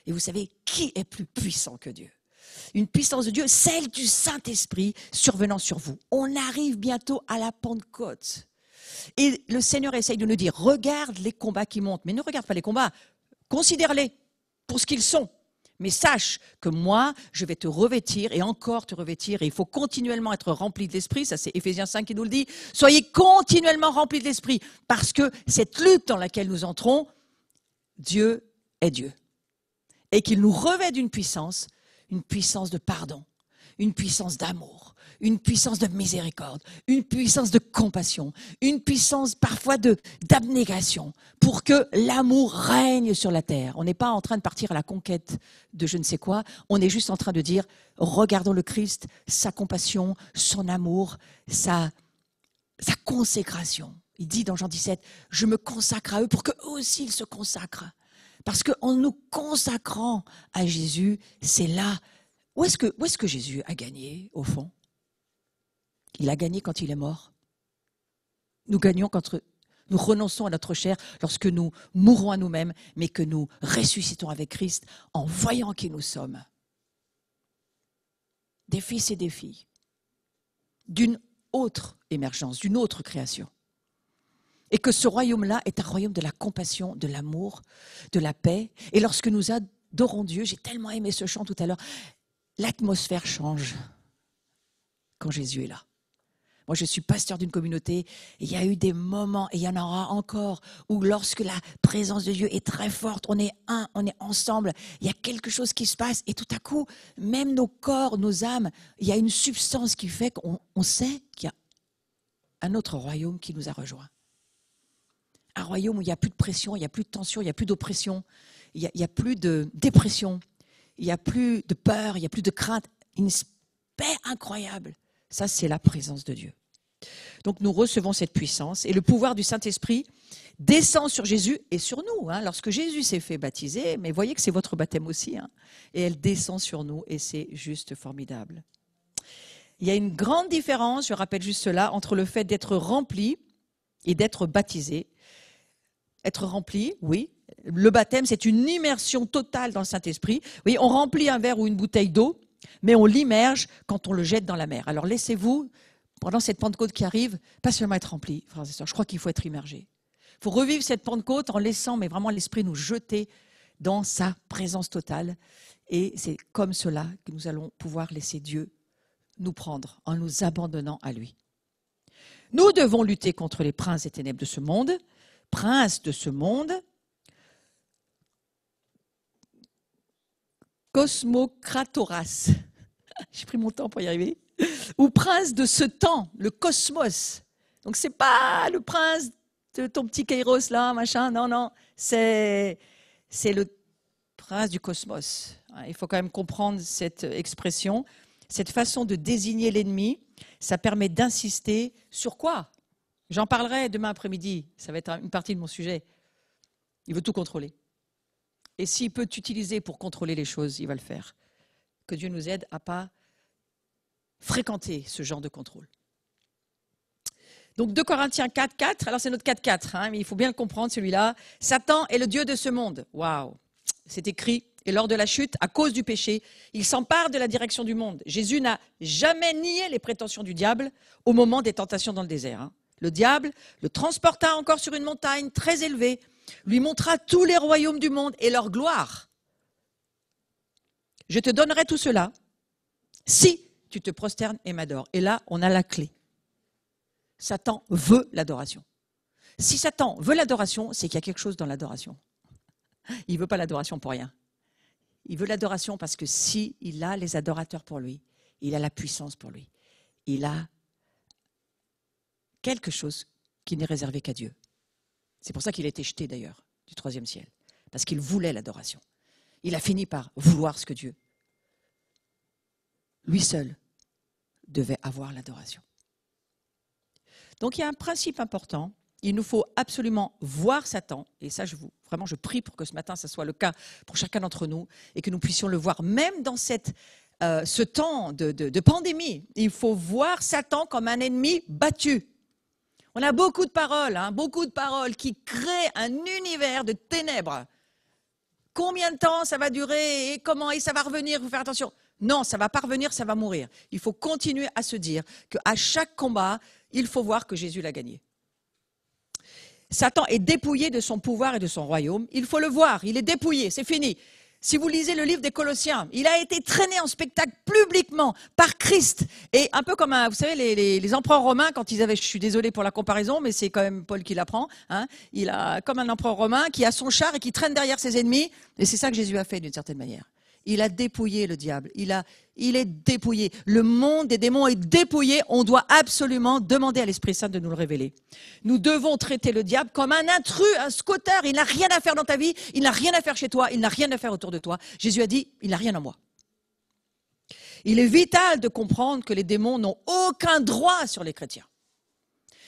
Et vous savez, qui est plus puissant que Dieu? Une puissance de Dieu, celle du Saint-Esprit survenant sur vous. On arrive bientôt à la Pentecôte. Et le Seigneur essaye de nous dire, regarde les combats qui montent, mais ne regarde pas les combats, considère-les pour ce qu'ils sont. Mais sache que moi, je vais te revêtir et encore te revêtir. Et il faut continuellement être rempli de l'Esprit. Ça, c'est Éphésiens 5 qui nous le dit. Soyez continuellement remplis de l'Esprit. Parce que cette lutte dans laquelle nous entrons, Dieu est Dieu. Et qu'il nous revêt d'une puissance, une puissance de pardon, une puissance d'amour, une puissance de miséricorde, une puissance de compassion, une puissance parfois d'abnégation, pour que l'amour règne sur la terre. On n'est pas en train de partir à la conquête de je ne sais quoi, on est juste en train de dire, regardons le Christ, sa compassion, son amour, sa consécration. Il dit dans Jean 17, je me consacre à eux pour qu'eux aussi ils se consacrent. Parce qu'en nous consacrant à Jésus, c'est là. Où est-ce que Jésus a gagné, au fond? Il a gagné quand il est mort. Nous gagnons quand nous renonçons à notre chair, lorsque nous mourons à nous-mêmes, mais que nous ressuscitons avec Christ en voyant qui nous sommes. Des fils et des filles, d'une autre émergence, d'une autre création. Et que ce royaume-là est un royaume de la compassion, de l'amour, de la paix. Et lorsque nous adorons Dieu, j'ai tellement aimé ce chant tout à l'heure, l'atmosphère change quand Jésus est là. Moi, je suis pasteur d'une communauté, et il y a eu des moments, et il y en aura encore, où lorsque la présence de Dieu est très forte, on est un, on est ensemble, il y a quelque chose qui se passe, et tout à coup, même nos corps, nos âmes, il y a une substance qui fait qu'on sait qu'il y a un autre royaume qui nous a rejoints. Un royaume où il n'y a plus de pression, il n'y a plus de tension, il n'y a plus d'oppression, il n'y a plus de dépression, il n'y a plus de peur, il n'y a plus de crainte, une paix incroyable. Ça, c'est la présence de Dieu. Donc, nous recevons cette puissance et le pouvoir du Saint-Esprit descend sur Jésus et sur nous. Lorsque Jésus s'est fait baptiser, mais voyez que c'est votre baptême aussi, et elle descend sur nous et c'est juste formidable. Il y a une grande différence, je rappelle juste cela, entre le fait d'être rempli et d'être baptisé. Être rempli, oui. Le baptême, c'est une immersion totale dans le Saint-Esprit. Oui, on remplit un verre ou une bouteille d'eau, mais on l'immerge quand on le jette dans la mer. Alors laissez-vous, pendant cette Pentecôte qui arrive, pas seulement être rempli, frères et sœurs, je crois qu'il faut être immergé. Il faut revivre cette Pentecôte en laissant, mais vraiment l'Esprit nous jeter dans sa présence totale. Et c'est comme cela que nous allons pouvoir laisser Dieu nous prendre en nous abandonnant à lui. Nous devons lutter contre les princes et ténèbres de ce monde, prince de ce monde, cosmocratoras, j'ai pris mon temps pour y arriver, ou prince de ce temps, le cosmos. Donc c'est pas le prince de ton petit Kairos là, machin, non, c'est le prince du cosmos. Il faut quand même comprendre cette expression, cette façon de désigner l'ennemi, ça permet d'insister sur quoi? J'en parlerai demain après-midi, ça va être une partie de mon sujet. Il veut tout contrôler. Et s'il peut t'utiliser pour contrôler les choses, il va le faire. Que Dieu nous aide à ne pas fréquenter ce genre de contrôle. Donc 2 Corinthiens 4:4, alors c'est notre 4:4, mais il faut bien le comprendre celui-là. Satan est le dieu de ce monde. Waouh, c'est écrit. Et lors de la chute, à cause du péché, il s'empare de la direction du monde. Jésus n'a jamais nié les prétentions du diable au moment des tentations dans le désert. Le diable le transporta encore sur une montagne très élevée, lui montra tous les royaumes du monde et leur gloire. Je te donnerai tout cela si tu te prosternes et m'adores. Et là, on a la clé. Satan veut l'adoration. Si Satan veut l'adoration, c'est qu'il y a quelque chose dans l'adoration. Il ne veut pas l'adoration pour rien. Il veut l'adoration parce que s'il a les adorateurs pour lui, il a la puissance pour lui. Il a quelque chose qui n'est réservé qu'à Dieu. C'est pour ça qu'il a été jeté d'ailleurs du 3e ciel. Parce qu'il voulait l'adoration. Il a fini par vouloir ce que Dieu, lui seul, devait avoir l'adoration. Donc il y a un principe important Il nous faut absolument voir Satan, et ça, vraiment, je prie pour que ce matin, ça soit le cas pour chacun d'entre nous, et que nous puissions le voir, même dans ce temps de pandémie. Il faut voir Satan comme un ennemi battu. On a beaucoup de paroles qui créent un univers de ténèbres. Combien de temps ça va durer et comment et ça va revenir, il faut faire attention. Non, ça ne va pas revenir, ça va mourir. Il faut continuer à se dire qu'à chaque combat, il faut voir que Jésus l'a gagné. Satan est dépouillé de son pouvoir et de son royaume. Il faut le voir, il est dépouillé, c'est fini. Si vous lisez le livre des Colossiens, il a été traîné en spectacle publiquement par Christ. Et un peu comme, vous savez, les empereurs romains, quand ils avaient, je suis désolée pour la comparaison, mais c'est quand même Paul qui l'apprend, il a comme un empereur romain qui a son char et qui traîne derrière ses ennemis. Et c'est ça que Jésus a fait d'une certaine manière. Il a dépouillé le diable. Il est dépouillé. Le monde des démons est dépouillé. On doit absolument demander à l'Esprit Saint de nous le révéler. Nous devons traiter le diable comme un intrus, un squatter. Il n'a rien à faire dans ta vie. Il n'a rien à faire chez toi. Il n'a rien à faire autour de toi. Jésus a dit, il n'a rien en moi. Il est vital de comprendre que les démons n'ont aucun droit sur les chrétiens.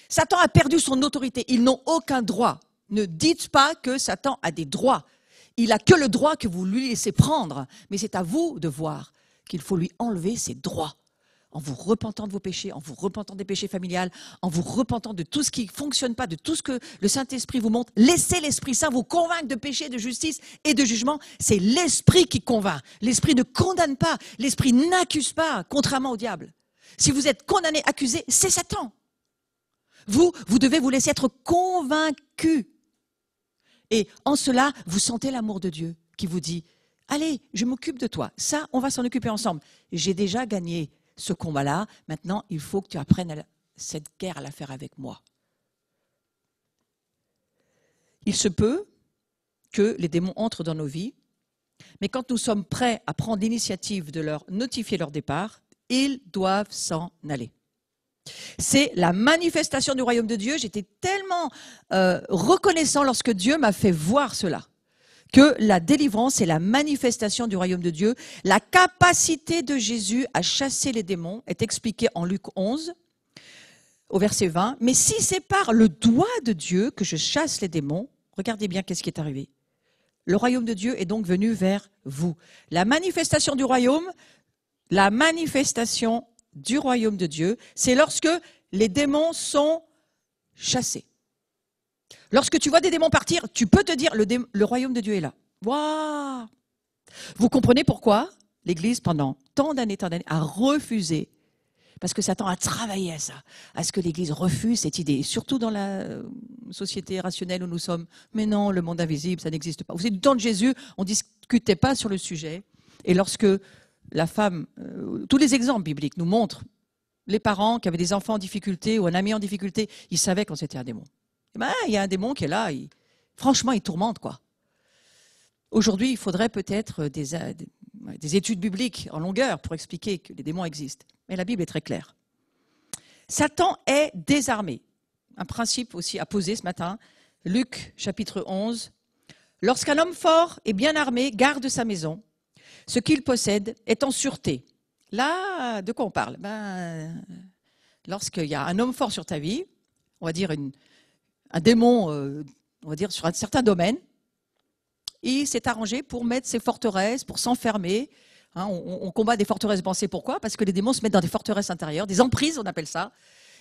Satan a perdu son autorité. Ils n'ont aucun droit. Ne dites pas que Satan a des droits. Il n'a que le droit que vous lui laissez prendre. Mais c'est à vous de voir qu'il faut lui enlever ses droits. En vous repentant de vos péchés, en vous repentant des péchés familiales, en vous repentant de tout ce qui ne fonctionne pas, de tout ce que le Saint-Esprit vous montre. Laissez l'Esprit Saint vous convaincre de péché, de justice et de jugement. C'est l'Esprit qui convainc. L'Esprit ne condamne pas. L'Esprit n'accuse pas, contrairement au diable. Si vous êtes condamné, accusé, c'est Satan. Vous devez vous laisser être convaincu. Et en cela, vous sentez l'amour de Dieu qui vous dit « Allez, je m'occupe de toi. Ça, on va s'en occuper ensemble. J'ai déjà gagné ce combat-là. Maintenant, il faut que tu apprennes cette guerre à la faire avec moi. » Il se peut que les démons entrent dans nos vies, mais quand nous sommes prêts à prendre l'initiative de leur notifier leur départ, ils doivent s'en aller. C'est la manifestation du royaume de Dieu. J'étais tellement reconnaissant lorsque Dieu m'a fait voir cela, que la délivrance est la manifestation du royaume de Dieu. La capacité de Jésus à chasser les démons est expliquée en Luc 11, au verset 20. Mais si c'est par le doigt de Dieu que je chasse les démons, regardez bien qu'est-ce qui est arrivé. Le royaume de Dieu est donc venu vers vous. La manifestation du royaume de Dieu, c'est lorsque les démons sont chassés. Lorsque tu vois des démons partir, tu peux te dire, le royaume de Dieu est là. Waouh! Vous comprenez pourquoi l'Église, pendant tant d'années, a refusé, parce que Satan a travaillé à ça, à ce que l'Église refuse cette idée, surtout dans la société rationnelle où nous sommes. Mais non, le monde invisible, ça n'existe pas. Vous savez, du temps de Jésus, on ne discutait pas sur le sujet. Et lorsque la femme, tous les exemples bibliques nous montrent les parents qui avaient des enfants en difficulté ou un ami en difficulté, ils savaient quand c'était un démon. Et ben, il y a un démon qui est là, franchement, il tourmente, quoi. Aujourd'hui, il faudrait peut-être des études bibliques en longueur pour expliquer que les démons existent. Mais la Bible est très claire. Satan est désarmé. Un principe aussi à poser ce matin. Luc, chapitre 11. Lorsqu'un homme fort et bien armé garde sa maison, ce qu'il possède est en sûreté. Là, de quoi on parle? Lorsqu'il y a un homme fort sur ta vie, on va dire un démon, on va dire sur un certain domaine, il s'est arrangé pour mettre ses forteresses, pour s'enfermer. On combat des forteresses pensées. Pourquoi? Parce que les démons se mettent dans des forteresses intérieures, des emprises, on appelle ça.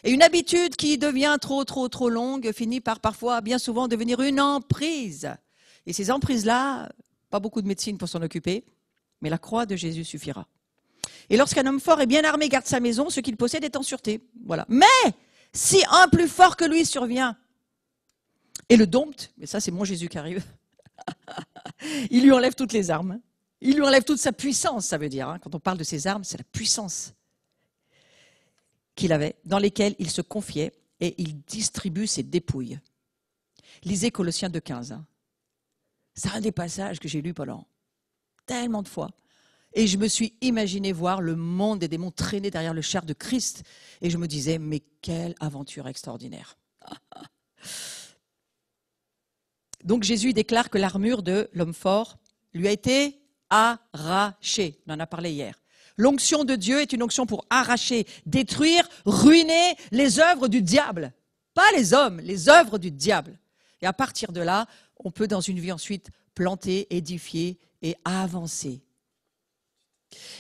Et une habitude qui devient trop longue finit par parfois, bien souvent, devenir une emprise. Et ces emprises-là, pas beaucoup de médecine pour s'en occuper, mais la croix de Jésus suffira. Et lorsqu'un homme fort et bien armé garde sa maison, ce qu'il possède est en sûreté. Voilà. Mais si un plus fort que lui survient et le dompte, mais ça c'est mon Jésus qui arrive, il lui enlève toutes les armes. Il lui enlève toute sa puissance, ça veut dire. Quand on parle de ses armes, c'est la puissance qu'il avait, dans lesquelles il se confiait et il distribue ses dépouilles. Lisez Colossiens 2,15. C'est un des passages que j'ai lu pendant tellement de fois. Et je me suis imaginé voir le monde des démons traîner derrière le char de Christ. Et je me disais, mais quelle aventure extraordinaire. Donc Jésus déclare que l'armure de l'homme fort lui a été arrachée. On en a parlé hier. L'onction de Dieu est une onction pour arracher, détruire, ruiner les œuvres du diable. pas les hommes, les œuvres du diable. Et à partir de là, on peut dans une vie ensuite planter, édifier et avancer.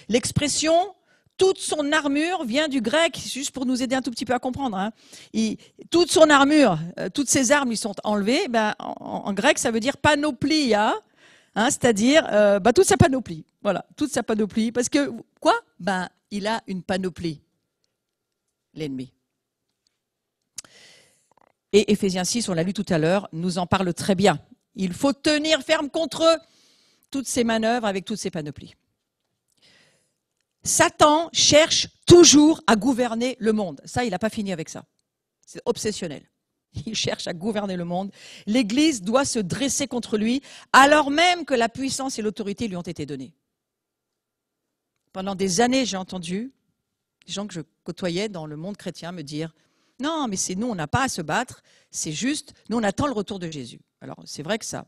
L'expression « toute son armure » vient du grec, juste pour nous aider un tout petit peu à comprendre. Hein. Toute son armure, toutes ses armes lui sont enlevées. Ben, en grec, ça veut dire panoplia, hein, c'est-à-dire toute sa panoplie. Voilà, toute sa panoplie. Parce que, quoi? Ben, il a une panoplie, l'ennemi. Et Éphésiens 6, on l'a lu tout à l'heure, nous en parle très bien. Il faut tenir ferme contre toutes ces manœuvres avec toutes ces panoplies. Satan cherche toujours à gouverner le monde. Ça, il n'a pas fini avec ça. C'est obsessionnel. Il cherche à gouverner le monde. L'Église doit se dresser contre lui, alors même que la puissance et l'autorité lui ont été données. Pendant des années, j'ai entendu des gens que je côtoyais dans le monde chrétien me dire « Non, mais c'est nous, on n'a pas à se battre, c'est juste, nous, on attend le retour de Jésus. » Alors, c'est vrai que ça,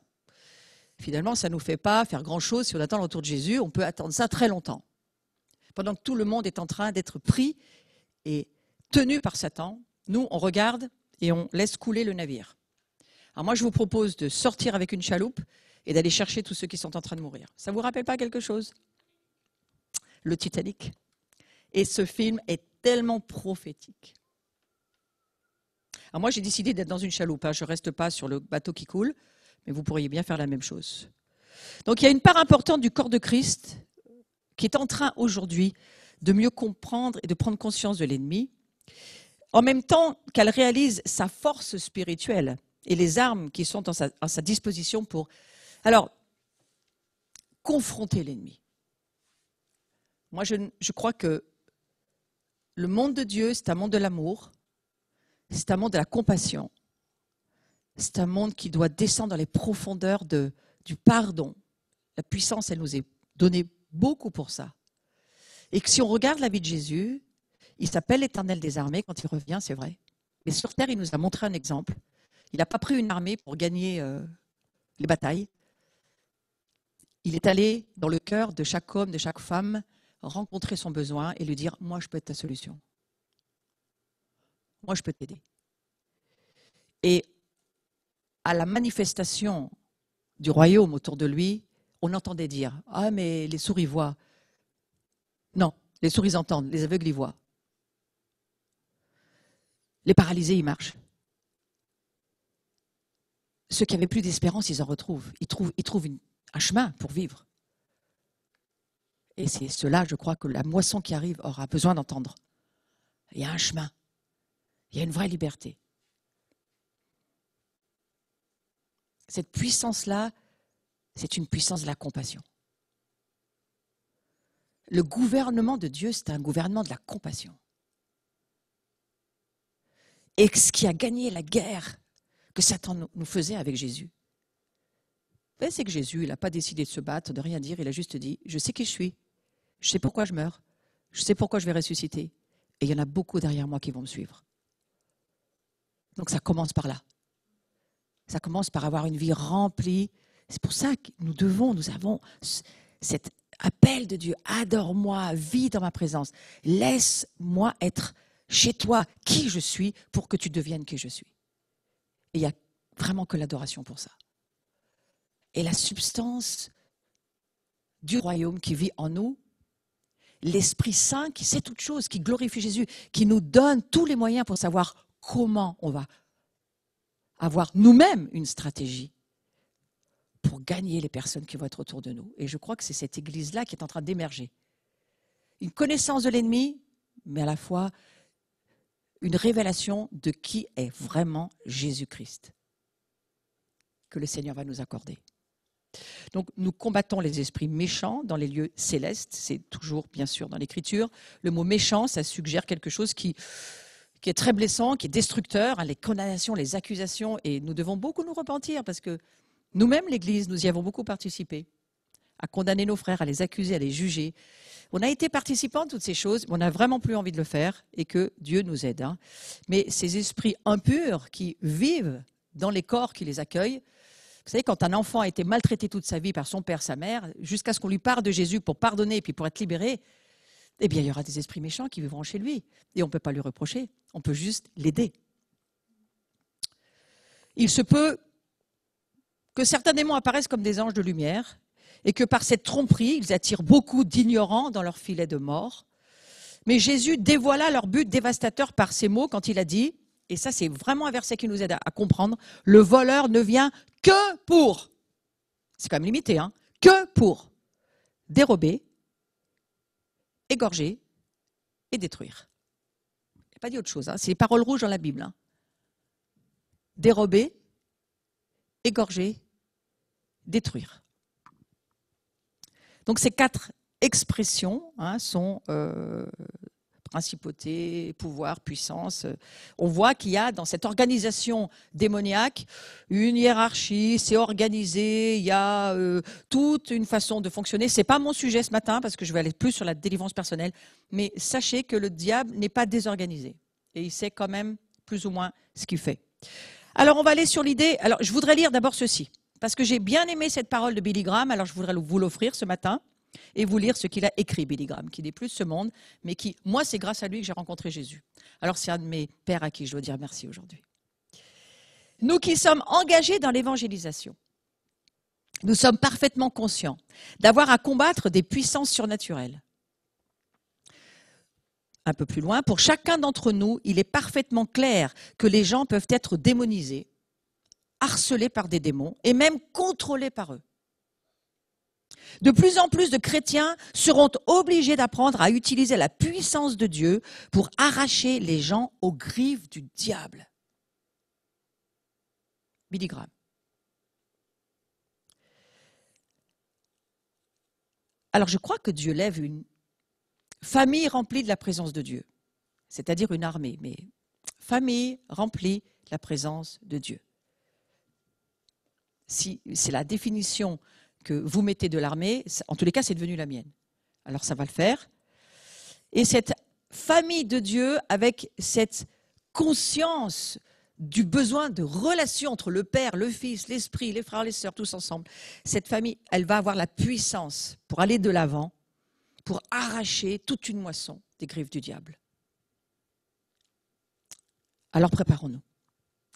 finalement, ça ne nous fait pas faire grand-chose. Si on attend le retour de Jésus, on peut attendre ça très longtemps. Pendant que tout le monde est en train d'être pris et tenu par Satan, nous, on regarde et on laisse couler le navire. Alors moi, je vous propose de sortir avec une chaloupe et d'aller chercher tous ceux qui sont en train de mourir. Ça ne vous rappelle pas quelque chose? Le Titanic. Et ce film est tellement prophétique. Alors moi, j'ai décidé d'être dans une chaloupe. Hein. Je ne reste pas sur le bateau qui coule, mais vous pourriez bien faire la même chose. Donc il y a une part importante du corps de Christ qui est en train aujourd'hui de mieux comprendre et de prendre conscience de l'ennemi, en même temps qu'elle réalise sa force spirituelle et les armes qui sont à sa disposition pour, alors, confronter l'ennemi. Moi, je crois que le monde de Dieu, c'est un monde de l'amour, c'est un monde de la compassion, c'est un monde qui doit descendre dans les profondeurs du pardon. La puissance, elle nous est donnée beaucoup pour ça. Et que si on regarde la vie de Jésus, il s'appelle l'Éternel des armées quand il revient, c'est vrai. Mais sur terre, il nous a montré un exemple. Il n'a pas pris une armée pour gagner les batailles. Il est allé dans le cœur de chaque homme, de chaque femme, rencontrer son besoin et lui dire « Moi, je peux être ta solution. Moi, je peux t'aider. » Et à la manifestation du royaume autour de lui, on entendait dire « Ah, mais les sourds, ils voient. » Non, les sourds, ils entendent, les aveugles, ils voient. Les paralysés, ils marchent. Ceux qui n'avaient plus d'espérance, ils en retrouvent. Ils trouvent un chemin pour vivre. Et c'est cela, je crois, que la moisson qui arrive aura besoin d'entendre. Il y a un chemin. Il y a une vraie liberté. Cette puissance-là, c'est une puissance de la compassion. Le gouvernement de Dieu, c'est un gouvernement de la compassion. Et ce qui a gagné la guerre que Satan nous faisait avec Jésus, c'est que Jésus, il n'a pas décidé de se battre, de rien dire, il a juste dit « Je sais qui je suis, je sais pourquoi je meurs, je sais pourquoi je vais ressusciter, et il y en a beaucoup derrière moi qui vont me suivre. » Donc ça commence par là. Ça commence par avoir une vie remplie. C'est pour ça que nous avons cet appel de Dieu. Adore-moi, vis dans ma présence. Laisse-moi être chez toi qui je suis pour que tu deviennes qui je suis. Et il n'y a vraiment que l'adoration pour ça. Et la substance du royaume qui vit en nous, l'Esprit Saint qui sait toutes choses, qui glorifie Jésus, qui nous donne tous les moyens pour savoir comment on va avoir nous-mêmes une stratégie pour gagner les personnes qui vont être autour de nous. Et je crois que c'est cette Église-là qui est en train d'émerger. Une connaissance de l'ennemi, mais à la fois une révélation de qui est vraiment Jésus-Christ, que le Seigneur va nous accorder. Donc nous combattons les esprits méchants dans les lieux célestes, c'est toujours bien sûr dans l'Écriture. Le mot méchant, ça suggère quelque chose qui est très blessant, qui est destructeur, hein, les condamnations, les accusations, et nous devons beaucoup nous repentir parce que nous-mêmes, l'Église, nous y avons beaucoup participé, à condamner nos frères, à les accuser, à les juger. On a été participants de toutes ces choses, mais on n'a vraiment plus envie de le faire et que Dieu nous aide. Hein. Mais ces esprits impurs qui vivent dans les corps qui les accueillent, vous savez, quand un enfant a été maltraité toute sa vie par son père, sa mère, jusqu'à ce qu'on lui parle de Jésus pour pardonner et puis pour être libéré, eh bien, il y aura des esprits méchants qui vivront chez lui. Et on ne peut pas lui reprocher, on peut juste l'aider. il se peut que certains démons apparaissent comme des anges de lumière et que par cette tromperie, ils attirent beaucoup d'ignorants dans leur filet de mort. Mais Jésus dévoila leur but dévastateur par ces mots quand il a dit, et ça c'est vraiment un verset qui nous aide à comprendre, le voleur ne vient que pour, c'est quand même limité, hein, que pour dérober, égorger et détruire. Il n'a pas dit autre chose, hein, c'est les paroles rouges dans la Bible. Hein. Dérober, égorger, détruire. Donc ces 4 expressions sont principauté, pouvoir, puissance. On voit qu'il y a dans cette organisation démoniaque une hiérarchie, c'est organisé, il y a toute une façon de fonctionner. Ce n'est pas mon sujet ce matin parce que je vais aller plus sur la délivrance personnelle, mais sachez que le diable n'est pas désorganisé et il sait quand même plus ou moins ce qu'il fait. Alors on va aller sur l'idée, alors je voudrais lire d'abord ceci, parce que j'ai bien aimé cette parole de Billy Graham, alors je voudrais vous l'offrir ce matin. Et vous lire ce qu'il a écrit, Billy Graham, qui n'est plus de ce monde, mais qui, moi, c'est grâce à lui que j'ai rencontré Jésus. Alors, c'est un de mes pères à qui je dois dire merci aujourd'hui. Nous qui sommes engagés dans l'évangélisation, nous sommes parfaitement conscients d'avoir à combattre des puissances surnaturelles. Un peu plus loin, pour chacun d'entre nous, il est parfaitement clair que les gens peuvent être démonisés, harcelés par des démons et même contrôlés par eux. De plus en plus de chrétiens seront obligés d'apprendre à utiliser la puissance de Dieu pour arracher les gens aux griffes du diable. Billy Graham. Alors je crois que Dieu lève une famille remplie de la présence de Dieu, c'est-à-dire une armée, mais famille remplie de la présence de Dieu. Si c'est la définition que vous mettez de l'armée, en tous les cas, c'est devenu la mienne. Alors ça va le faire. Et cette famille de Dieu, avec cette conscience du besoin de relation entre le Père, le Fils, l'Esprit, les frères, les sœurs, tous ensemble, cette famille, elle va avoir la puissance pour aller de l'avant, pour arracher toute une moisson des griffes du diable. Alors préparons-nous.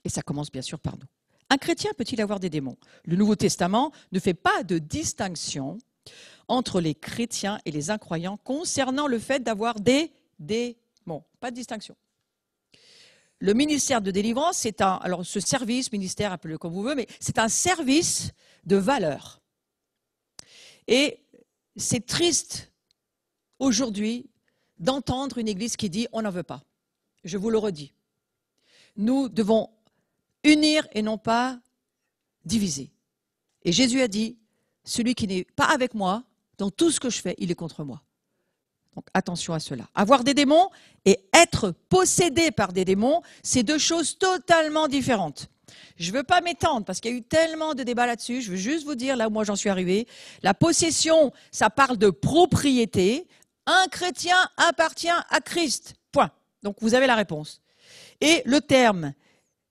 Et ça commence bien sûr par nous. Un chrétien peut-il avoir des démons? Le Nouveau Testament ne fait pas de distinction entre les chrétiens et les incroyants concernant le fait d'avoir des démons. Pas de distinction. Le ministère de délivrance, c'est alors ce service, ministère, appelez-le comme vous voulez, mais c'est un service de valeur. Et c'est triste aujourd'hui d'entendre une église qui dit « on n'en veut pas ». Je vous le redis. Nous devons unir et non pas diviser. Et Jésus a dit, celui qui n'est pas avec moi, dans tout ce que je fais, il est contre moi. Donc attention à cela. Avoir des démons et être possédé par des démons, c'est 2 choses totalement différentes. Je ne veux pas m'étendre parce qu'il y a eu tellement de débats là-dessus. Je veux juste vous dire là où moi j'en suis arrivée. La possession, ça parle de propriété. Un chrétien appartient à Christ. Point. Donc vous avez la réponse. Et le terme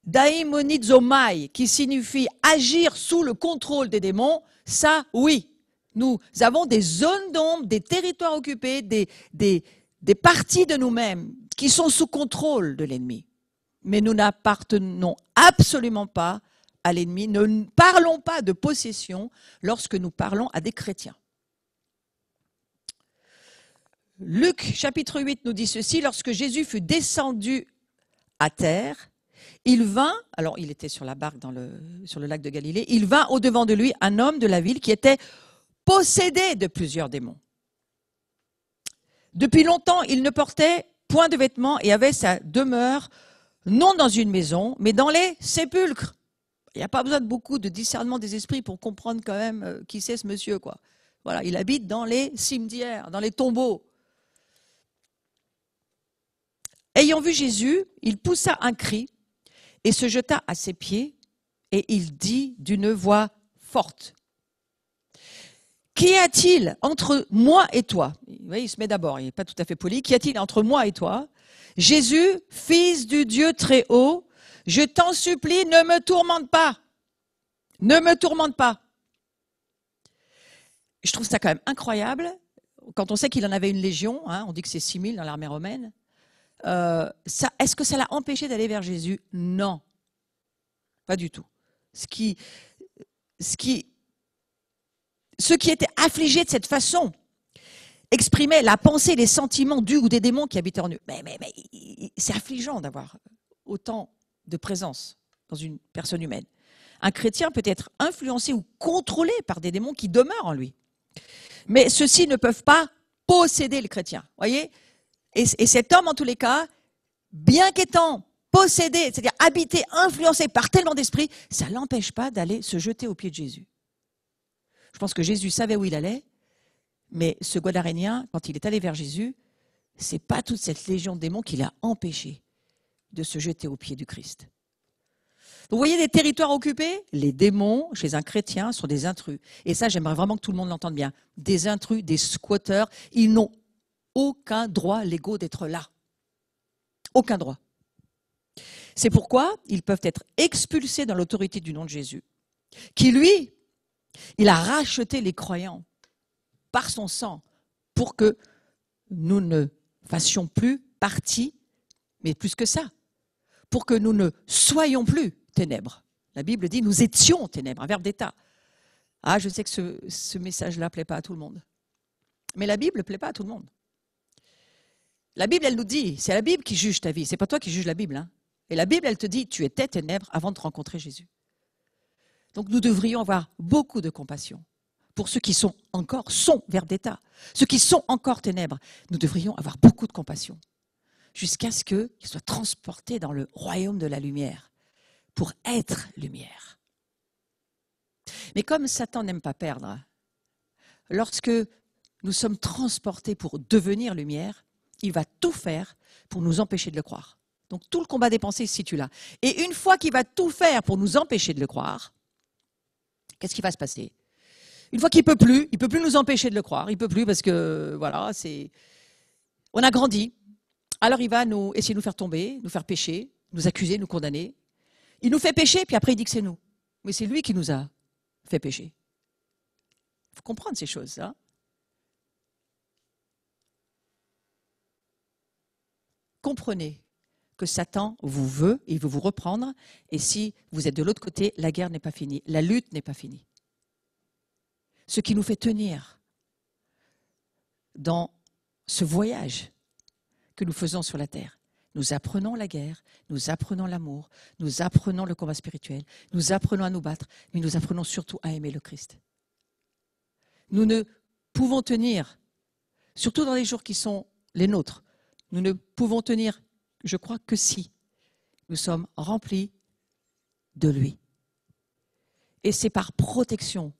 daïmonizomai, qui signifie agir sous le contrôle des démons, ça, oui. Nous avons des zones d'ombre, des territoires occupés, des parties de nous-mêmes qui sont sous contrôle de l'ennemi. Mais nous n'appartenons absolument pas à l'ennemi. Ne parlons pas de possession lorsque nous parlons à des chrétiens. Luc, chapitre 8, nous dit ceci, lorsque Jésus fut descendu à terre, il vint, alors il était sur la barque sur le lac de Galilée, il vint au-devant de lui un homme de la ville qui était possédé de plusieurs démons. Depuis longtemps, il ne portait point de vêtements et avait sa demeure non dans une maison, mais dans les sépulcres. Il n'y a pas besoin de beaucoup de discernement des esprits pour comprendre quand même qui c'est ce monsieur, quoi. Voilà, il habite dans les cimetières, dans les tombeaux. Ayant vu Jésus, il poussa un cri et se jeta à ses pieds et il dit d'une voix forte, « Qu'y a-t-il entre moi et toi ?» Vous voyez, il se met d'abord, il n'est pas tout à fait poli. « Qu'y a-t-il entre moi et toi ? Jésus, fils du Dieu très haut, je t'en supplie, ne me tourmente pas. Ne me tourmente pas. » Je trouve ça quand même incroyable, quand on sait qu'il en avait une légion, hein, on dit que c'est 6000 dans l'armée romaine. Est-ce que ça l'a empêché d'aller vers Jésus? Non. Pas du tout. Ceux qui étaient affligés de cette façon exprimaient la pensée, les sentiments dus ou des démons qui habitaient en eux. Mais c'est affligeant d'avoir autant de présence dans une personne humaine. Un chrétien peut être influencé ou contrôlé par des démons qui demeurent en lui. Mais ceux-ci ne peuvent pas posséder le chrétien. Voyez ? Et cet homme, en tous les cas, bien qu'étant possédé, c'est-à-dire habité, influencé par tellement d'esprits, ça ne l'empêche pas d'aller se jeter aux pieds de Jésus. Je pense que Jésus savait où il allait, mais ce Gadarénien, quand il est allé vers Jésus, ce n'est pas toute cette légion de démons qui l'a empêché de se jeter aux pieds du Christ. Donc vous voyez des territoires occupés, les démons chez un chrétien sont des intrus. Et ça, j'aimerais vraiment que tout le monde l'entende bien. Des intrus, des squatteurs, ils n'ont aucun droit légaux d'être là. Aucun droit. C'est pourquoi ils peuvent être expulsés dans l'autorité du nom de Jésus, qui lui, il a racheté les croyants par son sang pour que nous ne fassions plus partie, mais plus que ça, pour que nous ne soyons plus ténèbres. La Bible dit nous étions ténèbres, un verbe d'état. Ah, je sais que ce message-là ne plaît pas à tout le monde. Mais la Bible ne plaît pas à tout le monde. La Bible, elle nous dit, c'est la Bible qui juge ta vie, c'est pas toi qui juges la Bible. Hein. Et la Bible, elle te dit, tu étais ténèbres avant de rencontrer Jésus. Donc nous devrions avoir beaucoup de compassion pour ceux qui sont verbe d'état, ceux qui sont encore ténèbres. Nous devrions avoir beaucoup de compassion jusqu'à ce qu'ils soient transportés dans le royaume de la lumière pour être lumière. Mais comme Satan n'aime pas perdre, lorsque nous sommes transportés pour devenir lumière, il va tout faire pour nous empêcher de le croire. Donc tout le combat des pensées se situe là. Et une fois qu'il va tout faire pour nous empêcher de le croire, qu'est-ce qui va se passer ? Une fois qu'il ne peut plus nous empêcher de le croire. Il ne peut plus parce que, voilà, on a grandi. Alors il va essayer de nous faire tomber, nous faire pécher, nous accuser, nous condamner. Il nous fait pécher, puis après il dit que c'est nous. Mais c'est lui qui nous a fait pécher. Il faut comprendre ces choses, hein. Comprenez que Satan vous veut, il veut vous reprendre, et si vous êtes de l'autre côté, la guerre n'est pas finie, la lutte n'est pas finie. Ce qui nous fait tenir dans ce voyage que nous faisons sur la terre, nous apprenons la guerre, nous apprenons l'amour, nous apprenons le combat spirituel, nous apprenons à nous battre, mais nous apprenons surtout à aimer le Christ. Nous ne pouvons tenir, surtout dans les jours qui sont les nôtres, nous ne pouvons tenir, je crois, que si nous sommes remplis de lui. Et c'est par protection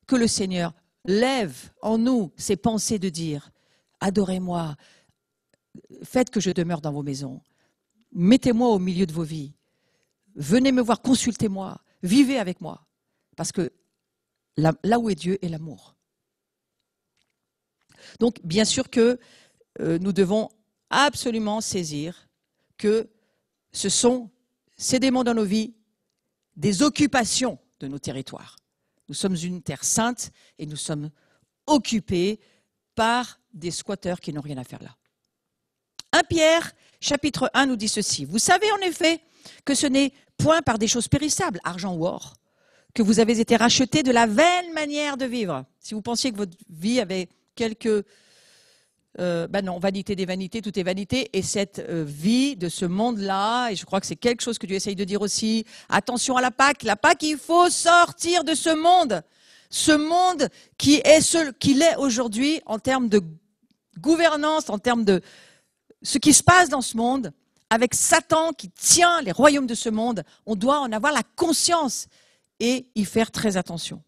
que le Seigneur lève en nous ces pensées de dire « Adorez-moi, faites que je demeure dans vos maisons, mettez-moi au milieu de vos vies, venez me voir, consultez-moi, vivez avec moi. » Parce que là où est Dieu est l'amour. Donc, bien sûr que nous devons absolument saisir que ce sont ces démons dans nos vies, des occupations de nos territoires. Nous sommes une terre sainte et nous sommes occupés par des squatteurs qui n'ont rien à faire là. 1 Pierre, chapitre 1, nous dit ceci. Vous savez en effet que ce n'est point par des choses périssables, argent ou or, que vous avez été rachetés de la vaine manière de vivre. Si vous pensiez que votre vie avait quelques... non, vanité des vanités, tout est vanité. Et cette vie de ce monde-là, et je crois que c'est quelque chose que Dieu essaye de dire aussi, attention à la Pâque, il faut sortir de ce monde qui est ce qu'il est aujourd'hui en termes de gouvernance, en termes de ce qui se passe dans ce monde, avec Satan qui tient les royaumes de ce monde. On doit en avoir la conscience et y faire très attention.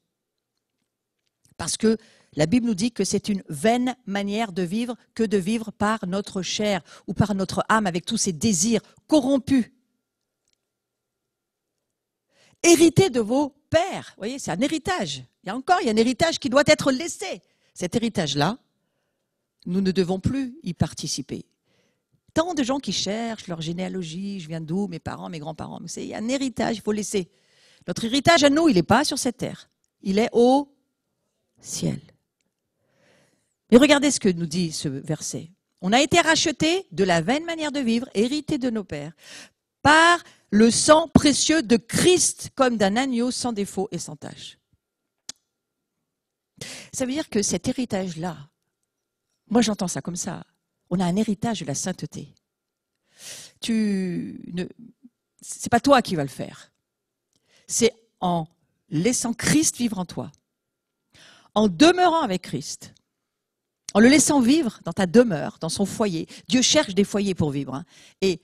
Parce que la Bible nous dit que c'est une vaine manière de vivre que de vivre par notre chair ou par notre âme avec tous ces désirs corrompus. Héritez de vos pères. Vous voyez, c'est un héritage. Il y a un héritage qui doit être laissé. Cet héritage-là, nous ne devons plus y participer. Tant de gens qui cherchent leur généalogie, je viens d'où, mes parents, mes grands-parents. Mais c'est un héritage, il faut laisser. Notre héritage à nous, il n'est pas sur cette terre. Il est au ciel. Mais regardez ce que nous dit ce verset. On a été rachetés de la vaine manière de vivre, héritée de nos pères, par le sang précieux de Christ comme d'un agneau sans défaut et sans tache. Ça veut dire que cet héritage-là, moi j'entends ça comme ça, on a un héritage de la sainteté. C'est pas toi qui vas le faire. C'est en laissant Christ vivre en toi, en demeurant avec Christ, en le laissant vivre dans ta demeure, dans son foyer. Dieu cherche des foyers pour vivre. Hein. Et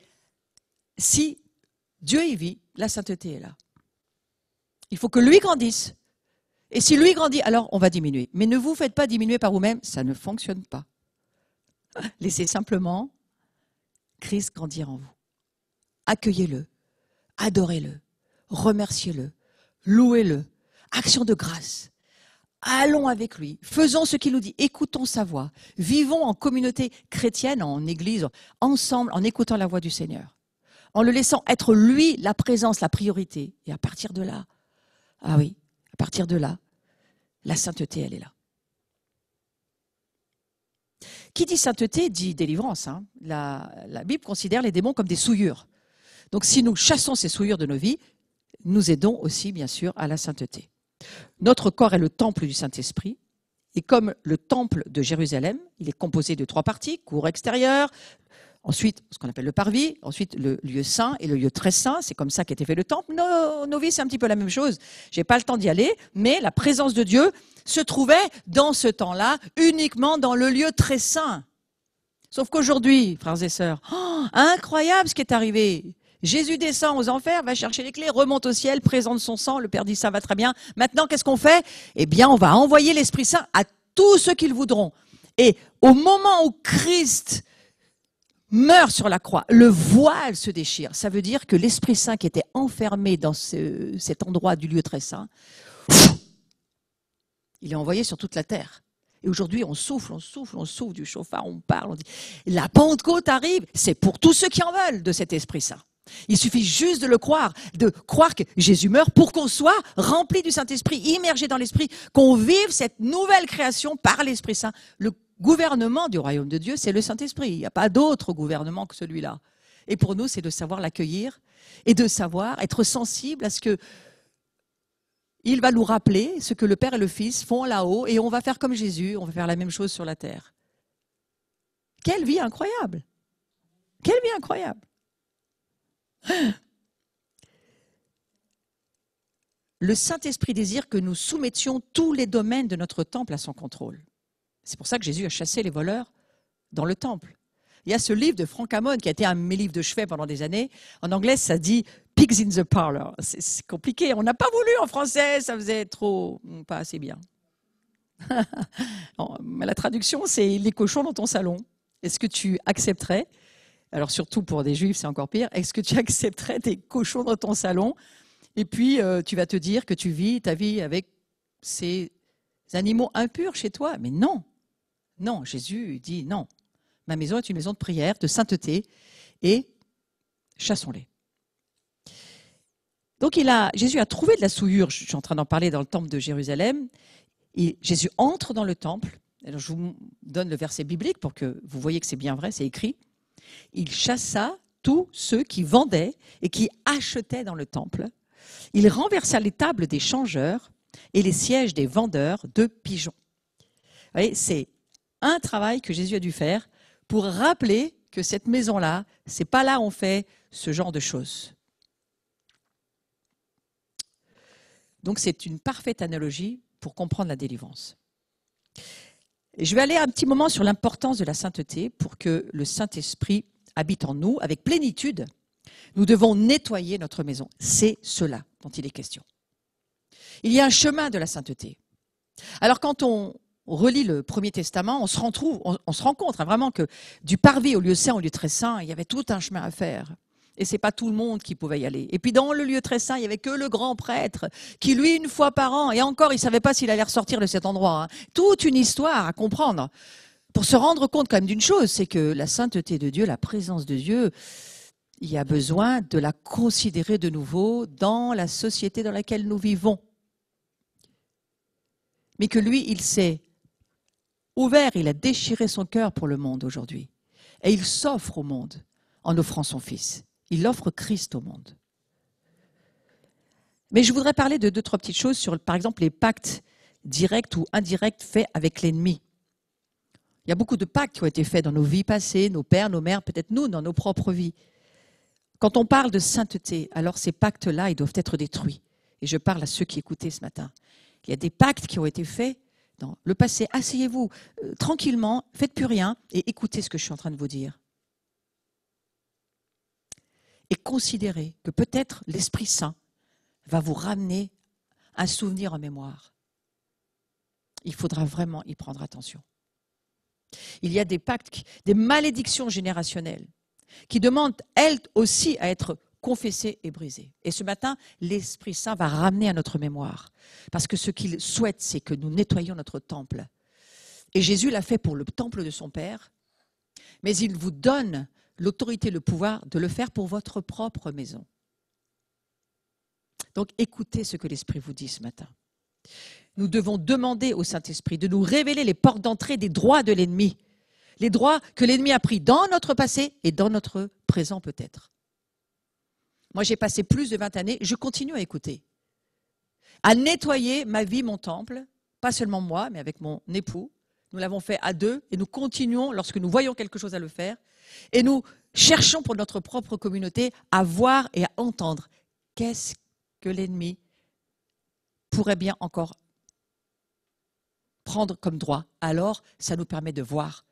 si Dieu y vit, la sainteté est là. Il faut que lui grandisse. Et si lui grandit, alors on va diminuer. Mais ne vous faites pas diminuer par vous-même, ça ne fonctionne pas. Laissez simplement Christ grandir en vous. Accueillez-le, adorez-le, remerciez-le, louez-le. Action de grâce. Allons avec lui, faisons ce qu'il nous dit, écoutons sa voix, vivons en communauté chrétienne, en église, ensemble, en écoutant la voix du Seigneur, en le laissant être lui la présence, la priorité. Et à partir de là, ah oui, à partir de là, la sainteté, elle est là. Qui dit sainteté dit délivrance. Hein. La Bible considère les démons comme des souillures. Donc si nous chassons ces souillures de nos vies, nous aidons aussi, bien sûr, à la sainteté. Notre corps est le temple du Saint-Esprit. Et comme le temple de Jérusalem, il est composé de 3 parties, cour extérieure, ensuite ce qu'on appelle le parvis, ensuite le lieu saint et le lieu très saint. C'est comme ça qu'était fait le temple. Nos vies, c'est un petit peu la même chose. Je n'ai pas le temps d'y aller, mais la présence de Dieu se trouvait dans ce temps-là uniquement dans le lieu très saint. Sauf qu'aujourd'hui, frères et sœurs, incroyable ce qui est arrivé. Jésus descend aux enfers, va chercher les clés, remonte au ciel, présente son sang, le Père dit ça va très bien. Maintenant, qu'est-ce qu'on fait? Eh bien, on va envoyer l'Esprit Saint à tous ceux qui le voudront. Et au moment où Christ meurt sur la croix, le voile se déchire. Ça veut dire que l'Esprit Saint qui était enfermé dans cet endroit du lieu très saint, il est envoyé sur toute la terre. Et aujourd'hui, on souffle du chauffard, on parle, on dit la Pentecôte arrive, c'est pour tous ceux qui en veulent de cet Esprit Saint. Il suffit juste de le croire, de croire que Jésus meurt pour qu'on soit rempli du Saint-Esprit, immergé dans l'Esprit, qu'on vive cette nouvelle création par l'Esprit Saint. Le gouvernement du royaume de Dieu, c'est le Saint-Esprit. Il n'y a pas d'autre gouvernement que celui-là. Et pour nous, c'est de savoir l'accueillir et de savoir être sensible à ce que il va nous rappeler ce que le Père et le Fils font là-haut et on va faire comme Jésus, on va faire la même chose sur la terre. Quelle vie incroyable! Quelle vie incroyable! Le Saint-Esprit désire que nous soumettions tous les domaines de notre temple à son contrôle. C'est pour ça que Jésus a chassé les voleurs dans le temple. Il y a ce livre de Frank Hammond qui a été un de mes livres de chevet pendant des années. En anglais, ça dit « Pigs in the parlor ». C'est compliqué. On n'a pas voulu en français, ça faisait trop, pas assez bien. Non, mais la traduction, c'est « Les cochons dans ton salon ». Est-ce que tu accepterais, alors surtout pour des juifs, c'est encore pire, est-ce que tu accepterais des cochons dans ton salon et puis tu vas te dire que tu vis ta vie avec ces animaux impurs chez toi? Mais non, non, Jésus dit non. Ma maison est une maison de prière, de sainteté, et chassons-les. Donc Jésus a trouvé de la souillure, je suis en train d'en parler dans le temple de Jérusalem, et Jésus entre dans le temple. Alors je vous donne le verset biblique pour que vous voyez que c'est bien vrai, c'est écrit. Il chassa tous ceux qui vendaient et qui achetaient dans le temple. Il renversa les tables des changeurs et les sièges des vendeurs de pigeons. Vous voyez, c'est un travail que Jésus a dû faire pour rappeler que cette maison-là, c'est pas là où on fait ce genre de choses. Donc c'est une parfaite analogie pour comprendre la délivrance. Et je vais aller un petit moment sur l'importance de la sainteté pour que le Saint-Esprit habite en nous avec plénitude. Nous devons nettoyer notre maison. C'est cela dont il est question. Il y a un chemin de la sainteté. Alors quand on relit le Premier Testament, on se rend compte vraiment que du parvis au lieu saint, au lieu très saint, il y avait tout un chemin à faire. Et ce n'est pas tout le monde qui pouvait y aller. Et puis dans le lieu très saint, il n'y avait que le grand prêtre qui, lui, une fois par an, et encore, il ne savait pas s'il allait ressortir de cet endroit. Toute une histoire à comprendre. Pour se rendre compte quand même d'une chose, c'est que la sainteté de Dieu, la présence de Dieu, il y a besoin de la considérer de nouveau dans la société dans laquelle nous vivons. Mais que lui, il s'est ouvert, il a déchiré son cœur pour le monde aujourd'hui. Et il s'offre au monde en offrant son Fils. Il offre Christ au monde. Mais je voudrais parler de 2-3 petites choses sur, par exemple, les pactes directs ou indirects faits avec l'ennemi. Il y a beaucoup de pactes qui ont été faits dans nos vies passées, nos pères, nos mères, peut-être nous, dans nos propres vies. Quand on parle de sainteté, alors ces pactes-là, ils doivent être détruits. Et je parle à ceux qui écoutaient ce matin. Il y a des pactes qui ont été faits dans le passé. Asseyez-vous tranquillement, faites plus rien et écoutez ce que je suis en train de vous dire. Et considérez que peut-être l'Esprit Saint va vous ramener un souvenir en mémoire. Il faudra vraiment y prendre attention. Il y a des pactes, des malédictions générationnelles qui demandent, elles aussi, à être confessées et brisées. Et ce matin, l'Esprit Saint va ramener à notre mémoire. Parce que ce qu'il souhaite, c'est que nous nettoyions notre temple. Et Jésus l'a fait pour le temple de son Père, mais il vous donne l'autorité, le pouvoir de le faire pour votre propre maison. Donc écoutez ce que l'Esprit vous dit ce matin. Nous devons demander au Saint-Esprit de nous révéler les portes d'entrée des droits de l'ennemi. Les droits que l'ennemi a pris dans notre passé et dans notre présent peut-être. Moi, j'ai passé plus de 20 années, je continue à écouter. À nettoyer ma vie, mon temple, pas seulement moi, mais avec mon époux. Nous l'avons fait à deux et nous continuons, lorsque nous voyons quelque chose à le faire, et nous cherchons pour notre propre communauté à voir et à entendre qu'est-ce que l'ennemi pourrait bien encore prendre comme droit. Alors, ça nous permet de voir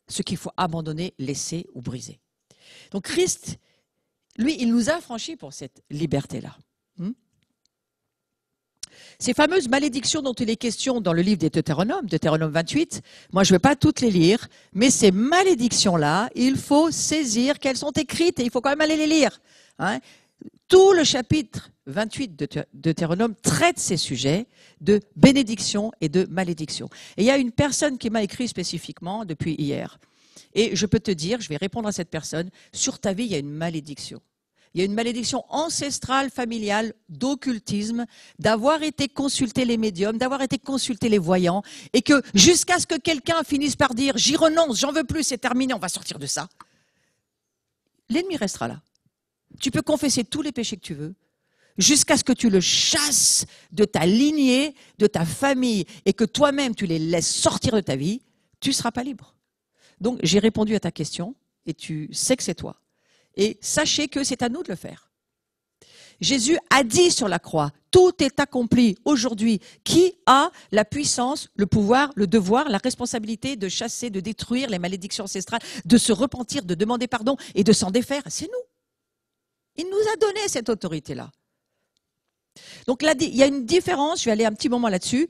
ce qu'il faut abandonner, laisser ou briser. Donc Christ, lui, il nous a franchis pour cette liberté-là. Ces fameuses malédictions dont il est question dans le livre des Deutéronome 28, moi je ne vais pas toutes les lire, mais ces malédictions-là, il faut saisir qu'elles sont écrites et il faut quand même aller les lire. Tout le chapitre 28 de Deutéronome traite ces sujets de bénédiction et de malédiction. Et il y a une personne qui m'a écrit spécifiquement depuis hier. Et je peux te dire, je vais répondre à cette personne, sur ta vie, il y a une malédiction. Il y a une malédiction ancestrale, familiale, d'occultisme, d'avoir été consulter les médiums, d'avoir été consulter les voyants, et que jusqu'à ce que quelqu'un finisse par dire « j'y renonce, j'en veux plus, c'est terminé, on va sortir de ça », l'ennemi restera là. Tu peux confesser tous les péchés que tu veux, jusqu'à ce que tu le chasses de ta lignée, de ta famille, et que toi-même tu les laisses sortir de ta vie, tu ne seras pas libre. Donc j'ai répondu à ta question, et tu sais que c'est toi. Et sachez que c'est à nous de le faire. Jésus a dit sur la croix, tout est accompli aujourd'hui. Qui a la puissance, le pouvoir, le devoir, la responsabilité de chasser, de détruire les malédictions ancestrales, de se repentir, de demander pardon et de s'en défaire? C'est nous. Il nous a donné cette autorité-là. Donc là, il y a une différence, je vais aller un petit moment là-dessus,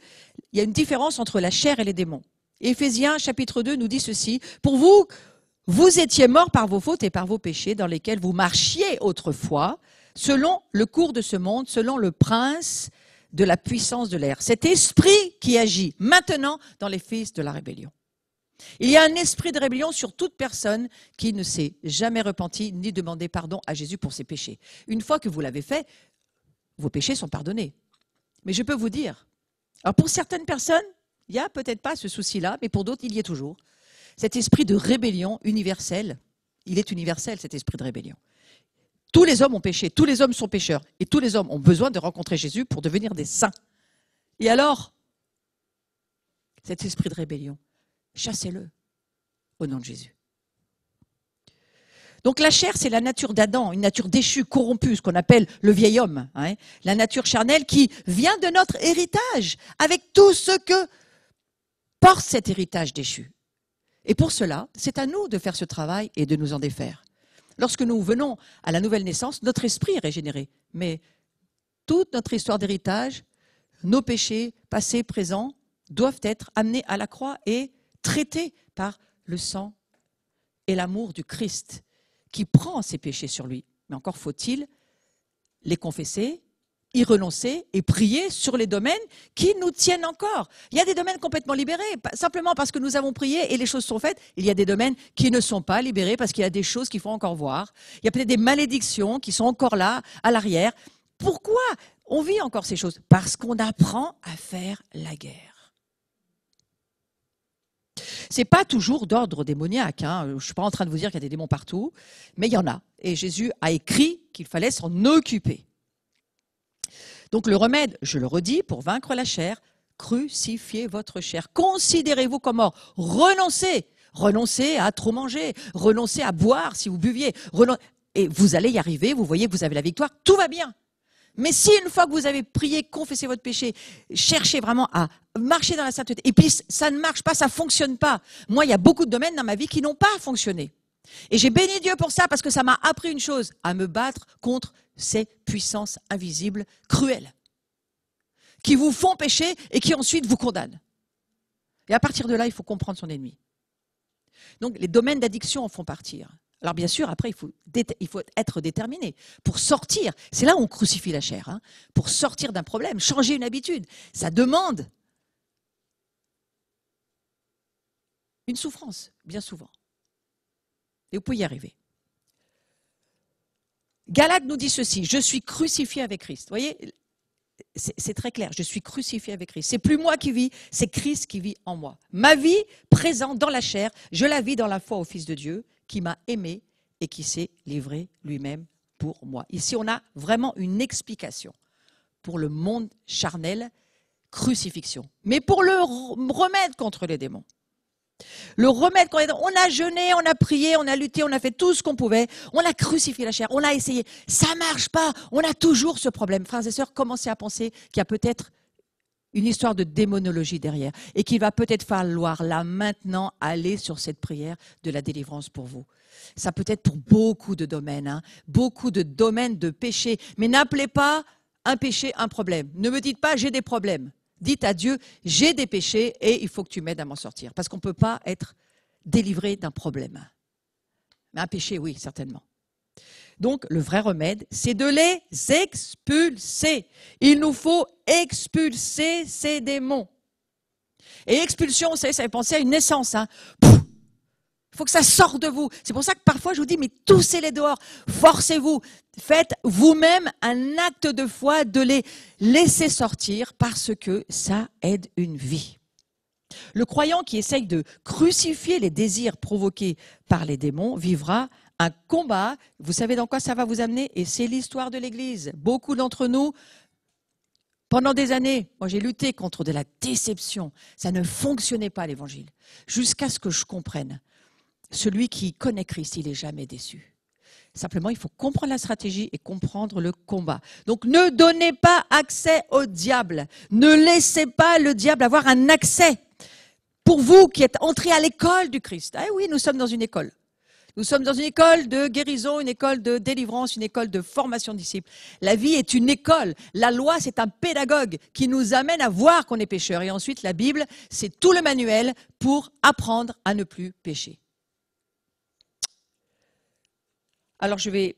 il y a une différence entre la chair et les démons. Éphésiens chapitre 2 nous dit ceci, pour vous, vous étiez morts par vos fautes et par vos péchés dans lesquels vous marchiez autrefois, selon le cours de ce monde, selon le prince de la puissance de l'air. Cet esprit qui agit maintenant dans les fils de la rébellion. Il y a un esprit de rébellion sur toute personne qui ne s'est jamais repenti ni demandé pardon à Jésus pour ses péchés. Une fois que vous l'avez fait, vos péchés sont pardonnés. Mais je peux vous dire, alors pour certaines personnes, il n'y a peut-être pas ce souci-là, mais pour d'autres, il y est toujours. Cet esprit de rébellion universel, il est universel, cet esprit de rébellion. Tous les hommes ont péché, tous les hommes sont pécheurs, et tous les hommes ont besoin de rencontrer Jésus pour devenir des saints. Et alors, cet esprit de rébellion, chassez-le au nom de Jésus. Donc la chair, c'est la nature d'Adam, une nature déchue, corrompue, ce qu'on appelle le vieil homme. La nature charnelle qui vient de notre héritage, avec tout ce que porte cet héritage déchu. Et pour cela, c'est à nous de faire ce travail et de nous en défaire. Lorsque nous venons à la nouvelle naissance, notre esprit est régénéré. Mais toute notre histoire d'héritage, nos péchés passés, présents, doivent être amenés à la croix et traités par le sang et l'amour du Christ qui prend ces péchés sur lui. Mais encore faut-il les confesser, y renoncer et prier sur les domaines qui nous tiennent encore. Il y a des domaines complètement libérés, simplement parce que nous avons prié et les choses sont faites. Il y a des domaines qui ne sont pas libérés parce qu'il y a des choses qu'il faut encore voir. Il y a peut-être des malédictions qui sont encore là, à l'arrière. Pourquoi on vit encore ces choses? Parce qu'on apprend à faire la guerre. Ce n'est pas toujours d'ordre démoniaque. Je ne suis pas en train de vous dire qu'il y a des démons partout, mais il y en a. Et Jésus a écrit qu'il fallait s'en occuper. Donc le remède, je le redis, pour vaincre la chair, crucifiez votre chair. Considérez-vous comme mort. Renoncez. Renoncez à trop manger. Renoncez à boire si vous buviez. Et vous allez y arriver, vous voyez que vous avez la victoire, tout va bien. Mais si une fois que vous avez prié, confessé votre péché, cherchez vraiment à marcher dans la sainteté, et puis ça ne marche pas, ça ne fonctionne pas. Moi, il y a beaucoup de domaines dans ma vie qui n'ont pas fonctionné. Et j'ai béni Dieu pour ça, parce que ça m'a appris une chose, à me battre contre ces puissances invisibles, cruelles, qui vous font pécher et qui ensuite vous condamnent. Et à partir de là, il faut comprendre son ennemi. Donc les domaines d'addiction en font partir. Alors bien sûr, après, il faut être déterminé pour sortir. C'est là où on crucifie la chair, hein, pour sortir d'un problème, changer une habitude. Ça demande une souffrance, bien souvent. Et vous pouvez y arriver. Galate nous dit ceci, je suis crucifié avec Christ. Vous voyez, c'est très clair, je suis crucifié avec Christ. C'est plus moi qui vis, c'est Christ qui vit en moi. Ma vie présente dans la chair, je la vis dans la foi au Fils de Dieu, qui m'a aimé et qui s'est livré lui-même pour moi. Ici, on a vraiment une explication pour le monde charnel, crucifixion. Mais pour le remède contre les démons. Le remède contre les démons, on a jeûné, on a prié, on a lutté, on a fait tout ce qu'on pouvait, on a crucifié la chair, on a essayé. Ça ne marche pas, on a toujours ce problème. Frères et sœurs, commencez à penser qu'il y a peut-être une histoire de démonologie derrière et qu'il va peut-être falloir là maintenant aller sur cette prière de la délivrance pour vous. Ça peut être pour beaucoup de domaines, hein, beaucoup de domaines de péché. Mais n'appelez pas un péché un problème. Ne me dites pas j'ai des problèmes. Dites à Dieu j'ai des péchés et il faut que tu m'aides à m'en sortir. Parce qu'on ne peut pas être délivré d'un problème. Mais un péché, oui, certainement. Donc, le vrai remède, c'est de les expulser. Il nous faut expulser ces démons. Et expulsion, ça fait penser à une naissance. Hein. Il faut que ça sorte de vous. C'est pour ça que parfois, je vous dis, mais toussez-les dehors. Forcez-vous. Faites vous-même un acte de foi de les laisser sortir parce que ça aide une vie. Le croyant qui essaye de crucifier les désirs provoqués par les démons vivra un combat. Vous savez dans quoi ça va vous amener? Et c'est l'histoire de l'Église. Beaucoup d'entre nous, pendant des années, moi j'ai lutté contre de la déception. Ça ne fonctionnait pas l'Évangile. Jusqu'à ce que je comprenne. Celui qui connaît Christ, il n'est jamais déçu. Simplement, il faut comprendre la stratégie et comprendre le combat. Donc, ne donnez pas accès au diable. Ne laissez pas le diable avoir un accès. Pour vous qui êtes entrés à l'école du Christ. Ah oui, nous sommes dans une école. Nous sommes dans une école de guérison, une école de délivrance, une école de formation de disciples. La vie est une école. La loi, c'est un pédagogue qui nous amène à voir qu'on est pécheur. Et ensuite, la Bible, c'est tout le manuel pour apprendre à ne plus pécher. Alors, je vais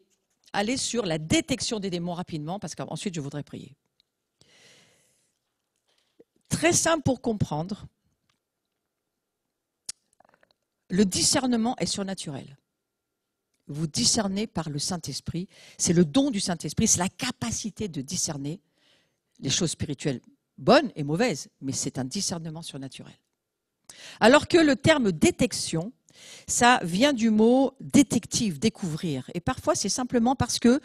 aller sur la détection des démons rapidement, parce qu'ensuite, je voudrais prier. Très simple pour comprendre. Le discernement est surnaturel. Vous discernez par le Saint-Esprit. C'est le don du Saint-Esprit, c'est la capacité de discerner les choses spirituelles bonnes et mauvaises, mais c'est un discernement surnaturel. Alors que le terme détection, ça vient du mot détective, découvrir. Et parfois, c'est simplement parce que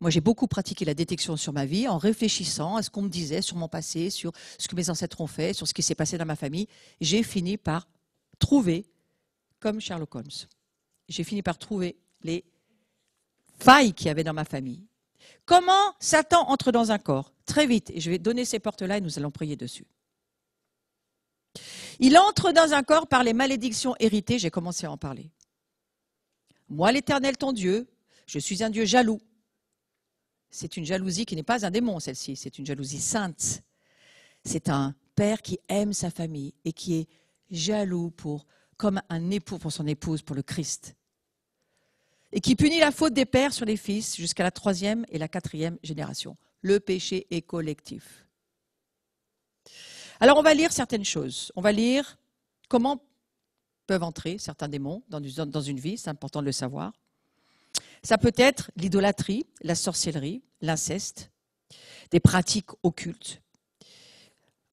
moi, j'ai beaucoup pratiqué la détection sur ma vie en réfléchissant à ce qu'on me disait sur mon passé, sur ce que mes ancêtres ont fait, sur ce qui s'est passé dans ma famille. J'ai fini par trouver, comme Sherlock Holmes, j'ai fini par trouver les failles qu'il y avait dans ma famille. Comment Satan entre dans un corps? Très vite, et je vais donner ces portes-là et nous allons prier dessus. Il entre dans un corps par les malédictions héritées, j'ai commencé à en parler. Moi, l'Éternel, ton Dieu, je suis un Dieu jaloux. C'est une jalousie qui n'est pas un démon, celle-ci, c'est une jalousie sainte. C'est un père qui aime sa famille et qui est jaloux comme un époux pour son épouse, pour le Christ. Et qui punit la faute des pères sur les fils jusqu'à la 3e et la 4e génération. Le péché est collectif. Alors on va lire certaines choses. On va lire comment peuvent entrer certains démons dans une vie, c'est important de le savoir. Ça peut être l'idolâtrie, la sorcellerie, l'inceste, des pratiques occultes,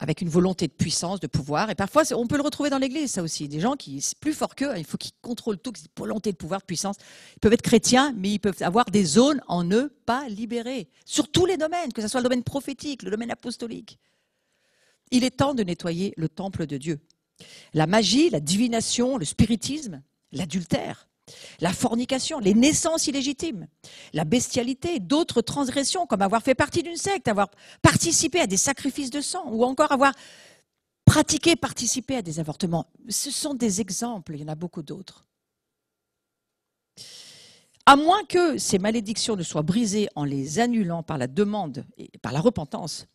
avec une volonté de puissance, de pouvoir. Et parfois, on peut le retrouver dans l'Église, ça aussi. Des gens qui, c'est plus fort qu'eux, il faut qu'ils contrôlent tout, qu'ils aient volonté de pouvoir, de puissance. Ils peuvent être chrétiens, mais ils peuvent avoir des zones en eux pas libérées, sur tous les domaines, que ce soit le domaine prophétique, le domaine apostolique. Il est temps de nettoyer le temple de Dieu. La magie, la divination, le spiritisme, l'adultère, la fornication, les naissances illégitimes, la bestialité, d'autres transgressions comme avoir fait partie d'une secte, avoir participé à des sacrifices de sang ou encore avoir pratiqué, participé à des avortements. Ce sont des exemples, il y en a beaucoup d'autres. À moins que ces malédictions ne soient brisées en les annulant par la demande et par la repentance,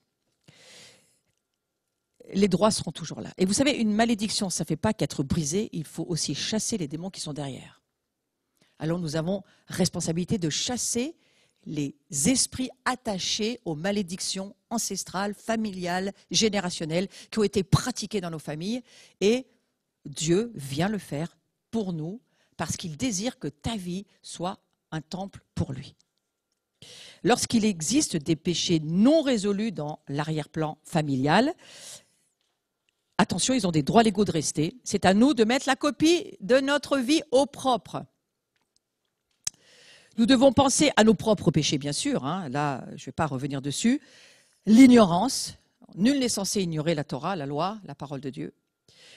les droits seront toujours là. Et vous savez, une malédiction, ça ne fait pas qu'être brisé, il faut aussi chasser les démons qui sont derrière. Alors nous avons responsabilité de chasser les esprits attachés aux malédictions ancestrales, familiales, générationnelles, qui ont été pratiquées dans nos familles. Et Dieu vient le faire pour nous, parce qu'il désire que ta vie soit un temple pour lui. Lorsqu'il existe des péchés non résolus dans l'arrière-plan familial, attention, ils ont des droits légaux de rester. C'est à nous de mettre la copie de notre vie au propre. Nous devons penser à nos propres péchés, bien sûr. Là, je ne vais pas revenir dessus. L'ignorance. Nul n'est censé ignorer la Torah, la loi, la parole de Dieu.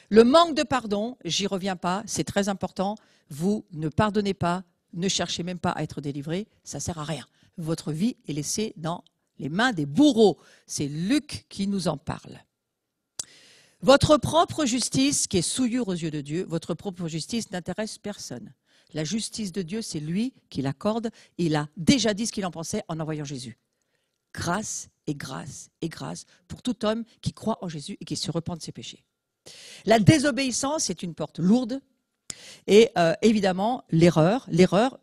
Le manque de pardon, j'y reviens pas, c'est très important. Vous ne pardonnez pas, ne cherchez même pas à être délivré, ça ne sert à rien. Votre vie est laissée dans les mains des bourreaux. C'est Luc qui nous en parle. Votre propre justice, qui est souillure aux yeux de Dieu, votre propre justice n'intéresse personne. La justice de Dieu, c'est lui qui l'accorde. Il a déjà dit ce qu'il en pensait en envoyant Jésus. Grâce et grâce et grâce pour tout homme qui croit en Jésus et qui se repent de ses péchés. La désobéissance est une porte lourde. Et évidemment, l'erreur,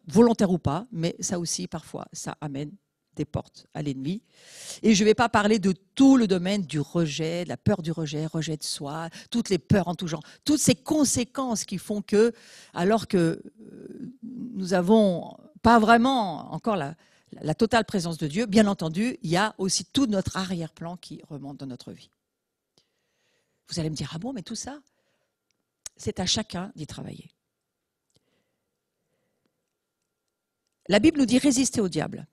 volontaire ou pas, mais ça aussi, parfois, ça amène des portes à l'ennemi. Et je ne vais pas parler de tout le domaine du rejet, de la peur du rejet, rejet de soi, toutes les peurs en tout genre, toutes ces conséquences qui font que, alors que nous n'avons pas vraiment encore la totale présence de Dieu, bien entendu, il y a aussi tout notre arrière-plan qui remonte dans notre vie. Vous allez me dire, ah bon, mais tout ça, c'est à chacun d'y travailler. La Bible nous dit résister au diable.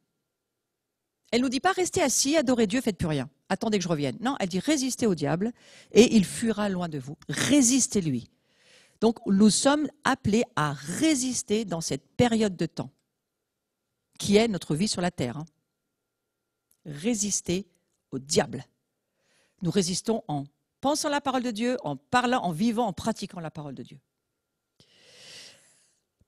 Elle ne nous dit pas restez assis, adorez Dieu, faites plus rien. Attendez que je revienne. Non, elle dit résistez au diable et il fuira loin de vous. Résistez-lui. Donc nous sommes appelés à résister dans cette période de temps qui est notre vie sur la terre. Résister au diable. Nous résistons en pensant la parole de Dieu, en parlant, en vivant, en pratiquant la parole de Dieu.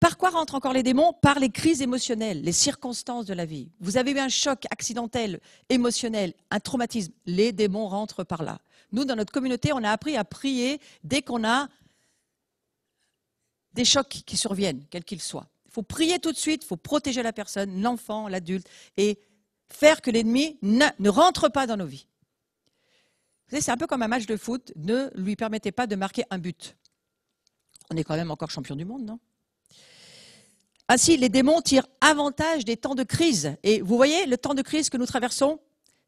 Par quoi rentrent encore les démons? Par les crises émotionnelles, les circonstances de la vie. Vous avez eu un choc accidentel, émotionnel, un traumatisme. Les démons rentrent par là. Nous, dans notre communauté, on a appris à prier dès qu'on a des chocs qui surviennent, quels qu'ils soient. Il faut prier tout de suite, il faut protéger la personne, l'enfant, l'adulte, et faire que l'ennemi ne rentre pas dans nos vies. Vous savez, c'est un peu comme un match de foot. Ne lui permettez pas de marquer un but. On est quand même encore champion du monde, non? Ainsi, les démons tirent avantage des temps de crise. Et vous voyez, le temps de crise que nous traversons,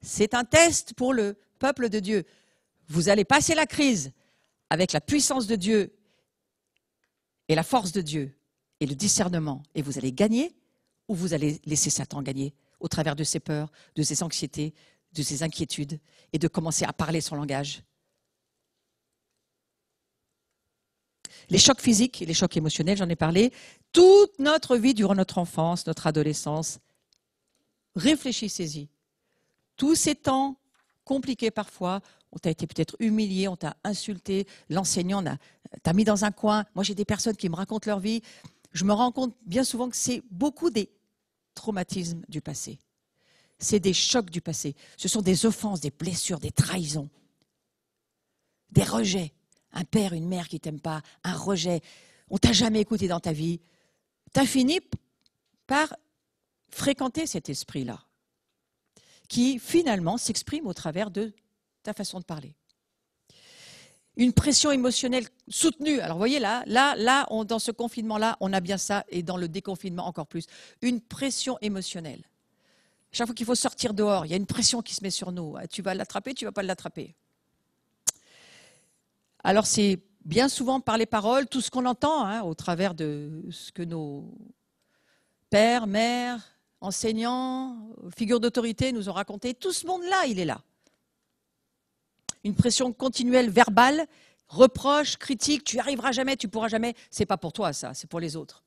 c'est un test pour le peuple de Dieu. Vous allez passer la crise avec la puissance de Dieu et la force de Dieu et le discernement. Et vous allez gagner ou vous allez laisser Satan gagner au travers de ses peurs, de ses anxiétés, de ses inquiétudes et de commencer à parler son langage. Les chocs physiques et les chocs émotionnels, j'en ai parlé. Toute notre vie durant notre enfance, notre adolescence, réfléchissez-y. Tous ces temps compliqués parfois, on t'a été peut-être humilié, on t'a insulté, l'enseignant t'a mis dans un coin. Moi, j'ai des personnes qui me racontent leur vie. Je me rends compte bien souvent que c'est beaucoup des traumatismes du passé. C'est des chocs du passé. Ce sont des offenses, des blessures, des trahisons, des rejets. Un père, une mère qui ne t'aiment pas, un rejet. On ne t'a jamais écouté dans ta vie. Tu as fini par fréquenter cet esprit-là, qui finalement s'exprime au travers de ta façon de parler. Une pression émotionnelle soutenue. Alors vous voyez là, dans ce confinement-là, on a bien ça, et dans le déconfinement encore plus. Une pression émotionnelle. Chaque fois qu'il faut sortir dehors, il y a une pression qui se met sur nous. Tu vas l'attraper, tu ne vas pas l'attraper. Alors c'est bien souvent par les paroles, tout ce qu'on entend, hein, au travers de ce que nos pères, mères, enseignants, figures d'autorité nous ont raconté. Tout ce monde-là, il est là. Une pression continuelle verbale, reproche, critique, tu n'y arriveras jamais, tu ne pourras jamais. Ce n'est pas pour toi ça, c'est pour les autres.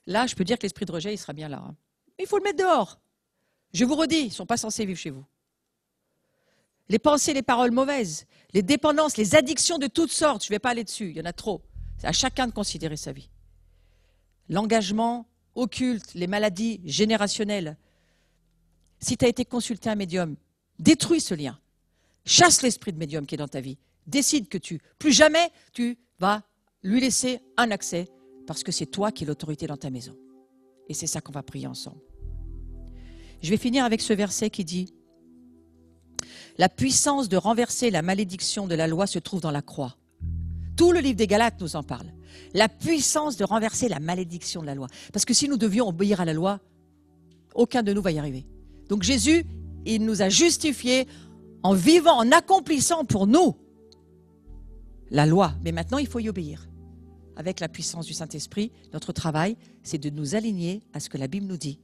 Là, je peux dire que l'esprit de rejet, il sera bien là. Hein. Mais il faut le mettre dehors. Je vous redis, ils ne sont pas censés vivre chez vous. Les pensées, les paroles mauvaises, les dépendances, les addictions de toutes sortes, je ne vais pas aller dessus, il y en a trop. C'est à chacun de considérer sa vie. L'engagement occulte, les maladies générationnelles. Si tu as été consulté un médium, détruis ce lien. Chasse l'esprit de médium qui est dans ta vie. Décide que plus jamais tu vas lui laisser un accès parce que c'est toi qui es l'autorité dans ta maison. Et c'est ça qu'on va prier ensemble. Je vais finir avec ce verset qui dit « La puissance de renverser la malédiction de la loi se trouve dans la croix. » Tout le livre des Galates nous en parle. La puissance de renverser la malédiction de la loi. Parce que si nous devions obéir à la loi, aucun de nous va y arriver. Donc Jésus, il nous a justifiés en vivant, en accomplissant pour nous la loi. Mais maintenant, il faut y obéir. Avec la puissance du Saint-Esprit, notre travail, c'est de nous aligner à ce que la Bible nous dit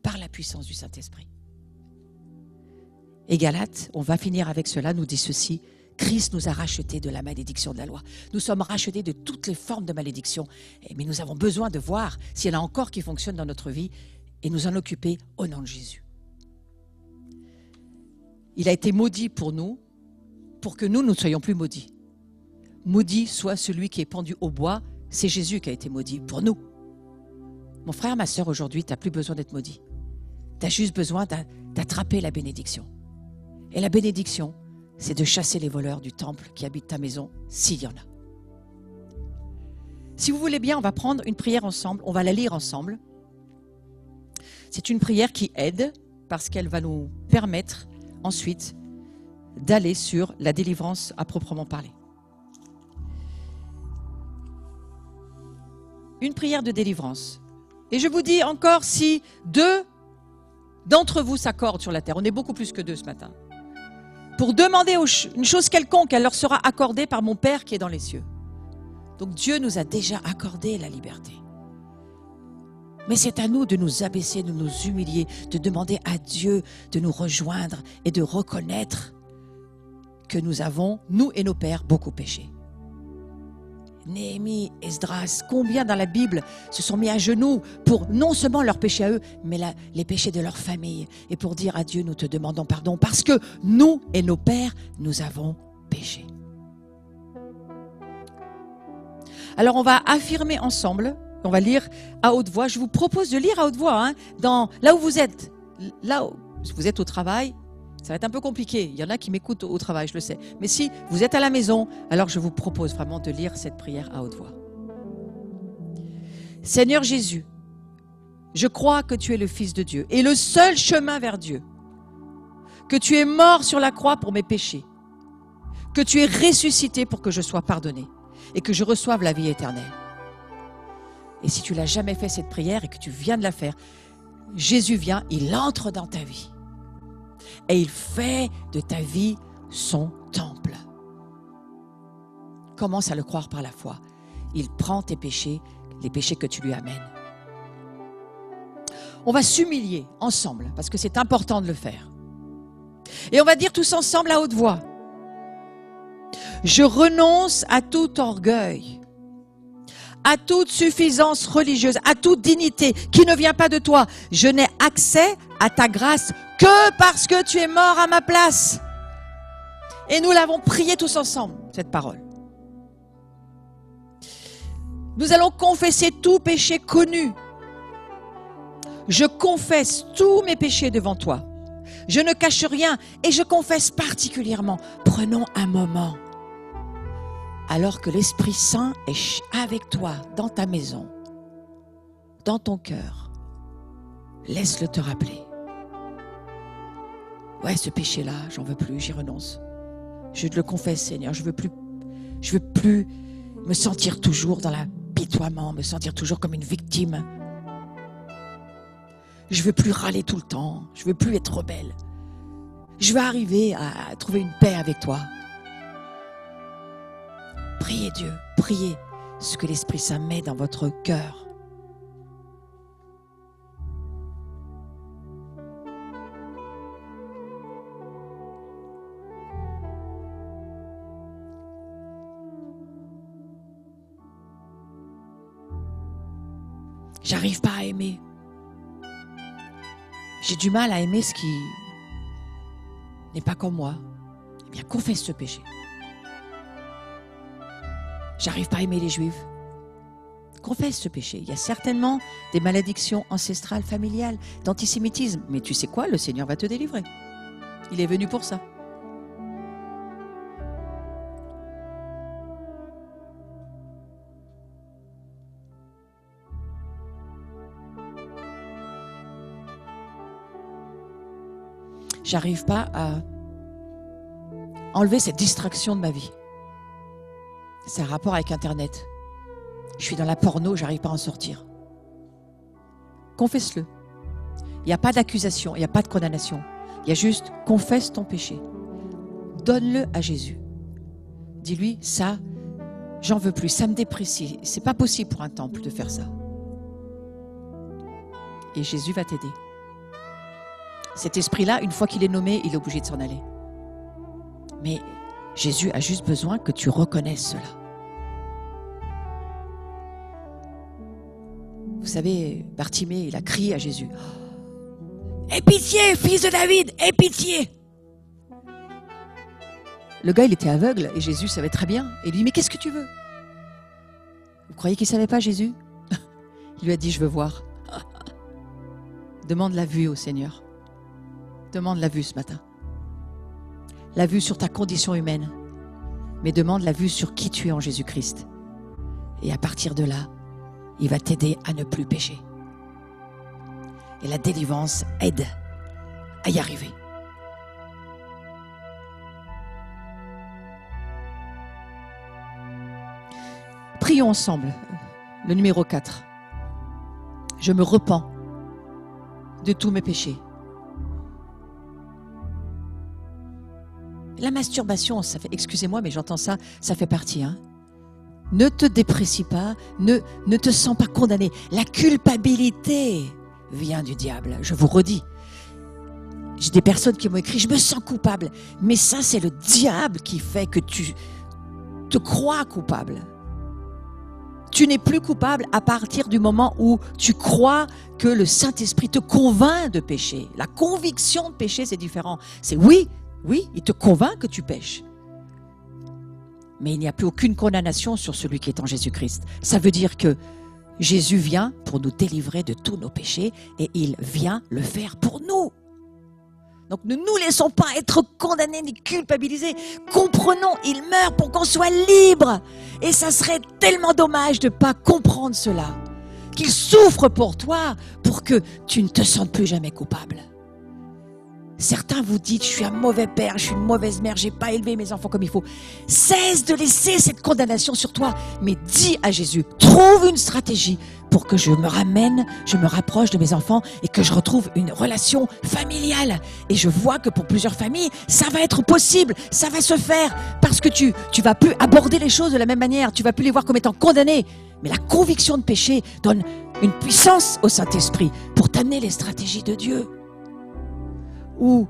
par la puissance du Saint-Esprit. Et Galates, on va finir avec cela, nous dit ceci. Christ nous a rachetés de la malédiction de la loi. Nous sommes rachetés de toutes les formes de malédiction. Mais nous avons besoin de voir s'il y en a encore qui fonctionnent dans notre vie et nous en occuper au nom de Jésus. Il a été maudit pour nous, pour que nous ne soyons plus maudits. Maudit soit celui qui est pendu au bois, c'est Jésus qui a été maudit pour nous. Mon frère, ma sœur, aujourd'hui, tu n'as plus besoin d'être maudit. Tu as juste besoin d'attraper la bénédiction. Et la bénédiction, c'est de chasser les voleurs du temple qui habitent ta maison, s'il y en a. Si vous voulez bien, on va prendre une prière ensemble, on va la lire ensemble. C'est une prière qui aide parce qu'elle va nous permettre ensuite d'aller sur la délivrance à proprement parler. Une prière de délivrance. Et je vous dis encore, si 2 d'entre vous s'accordent sur la terre, on est beaucoup plus que 2 ce matin, pour demander une chose quelconque, elle leur sera accordée par mon Père qui est dans les cieux. Donc Dieu nous a déjà accordé la liberté. Mais c'est à nous de nous abaisser, de nous humilier, de demander à Dieu de nous rejoindre et de reconnaître que nous avons, nous et nos pères, beaucoup péché. Néhémie, Esdras, combien dans la Bible se sont mis à genoux pour non seulement leurs péchés à eux, mais les péchés de leur famille. Et pour dire à Dieu, nous te demandons pardon parce que nous et nos pères, nous avons péché. Alors on va affirmer ensemble, on va lire à haute voix. Je vous propose de lire à haute voix, hein, là où vous êtes. Là où vous êtes au travail, ça va être un peu compliqué. Il y en a qui m'écoutent au travail, je le sais. Mais si vous êtes à la maison, alors je vous propose vraiment de lire cette prière à haute voix. Seigneur Jésus, je crois que tu es le Fils de Dieu et le seul chemin vers Dieu. Que tu es mort sur la croix pour mes péchés. Que tu es ressuscité pour que je sois pardonné et que je reçoive la vie éternelle. Et si tu l'as jamais fait cette prière et que tu viens de la faire, Jésus vient, il entre dans ta vie. Et il fait de ta vie son temple. Commence à le croire par la foi. Il prend tes péchés, les péchés que tu lui amènes. On va s'humilier ensemble, parce que c'est important de le faire. Et on va dire tous ensemble à haute voix. Je renonce à tout orgueil, à toute suffisance religieuse, à toute dignité qui ne vient pas de toi. Je n'ai accès à ta grâce que parce que tu es mort à ma place. Et nous l'avons prié tous ensemble, cette parole. Nous allons confesser tout péché connu. Je confesse tous mes péchés devant toi. Je ne cache rien et je confesse particulièrement. Prenons un moment. Alors que l'Esprit Saint est avec toi, dans ta maison, dans ton cœur, laisse-le te rappeler. Ouais, ce péché-là, j'en veux plus, j'y renonce. Je te le confesse, Seigneur, je veux plus me sentir toujours dans l'apitoiement, me sentir toujours comme une victime. Je veux plus râler tout le temps, je veux plus être rebelle. Je veux arriver à trouver une paix avec toi. Priez Dieu, priez ce que l'Esprit Saint met dans votre cœur. J'arrive pas à aimer. J'ai du mal à aimer ce qui n'est pas comme moi. Eh bien, confesse ce péché. J'arrive pas à aimer les Juifs. Confesse ce péché. Il y a certainement des malédictions ancestrales, familiales, d'antisémitisme. Mais tu sais quoi? Le Seigneur va te délivrer. Il est venu pour ça. J'arrive pas à enlever cette distraction de ma vie. C'est un rapport avec Internet. Je suis dans la porno, j'arrive pas à en sortir. Confesse-le. Il n'y a pas d'accusation, il n'y a pas de condamnation. Il y a juste, confesse ton péché. Donne-le à Jésus. Dis-lui, ça, j'en veux plus, ça me déprécie. C'est pas possible pour un temple de faire ça. Et Jésus va t'aider. Cet esprit-là, une fois qu'il est nommé, il est obligé de s'en aller. Mais Jésus a juste besoin que tu reconnaisses cela. Vous savez, Bartimée, il a crié à Jésus. « Aie pitié, fils de David, aie pitié !» Le gars, il était aveugle et Jésus savait très bien. Et il lui dit, mais qu'est-ce que tu veux? Vous croyez qu'il ne savait pas, Jésus? Il lui a dit, je veux voir. Demande la vue au Seigneur. Demande la vue ce matin. La vue sur ta condition humaine. Mais demande la vue sur qui tu es en Jésus-Christ. Et à partir de là, il va t'aider à ne plus pécher. Et la délivrance aide à y arriver. Prions ensemble. Le numéro 4. Je me repens de tous mes péchés. La masturbation, ça fait, excusez-moi, mais j'entends ça, ça fait partie. Hein. Ne te déprécie pas, ne te sens pas condamné. La culpabilité vient du diable, je vous redis. J'ai des personnes qui m'ont écrit, je me sens coupable. Mais ça, c'est le diable qui fait que tu te crois coupable. Tu n'es plus coupable à partir du moment où tu crois que le Saint-Esprit te convainc de pécher. La conviction de pécher, c'est différent. C'est oui, il te convainc que tu pêches. Mais il n'y a plus aucune condamnation sur celui qui est en Jésus-Christ. Ça veut dire que Jésus vient pour nous délivrer de tous nos péchés et il vient le faire pour nous. Donc ne nous laissons pas être condamnés ni culpabilisés. Comprenons, il meurt pour qu'on soit libre. Et ça serait tellement dommage de ne pas comprendre cela. Qu'il souffre pour toi pour que tu ne te sentes plus jamais coupable. Certains vous dites, je suis un mauvais père, je suis une mauvaise mère, je n'ai pas élevé mes enfants comme il faut. Cesse de laisser cette condamnation sur toi, mais dis à Jésus, trouve une stratégie pour que je me ramène, je me rapproche de mes enfants et que je retrouve une relation familiale. Et je vois que pour plusieurs familles, ça va être possible, ça va se faire, parce que tu vas plus aborder les choses de la même manière, tu vas plus les voir comme étant condamnés. Mais la conviction de péché donne une puissance au Saint-Esprit pour t'amener les stratégies de Dieu. Où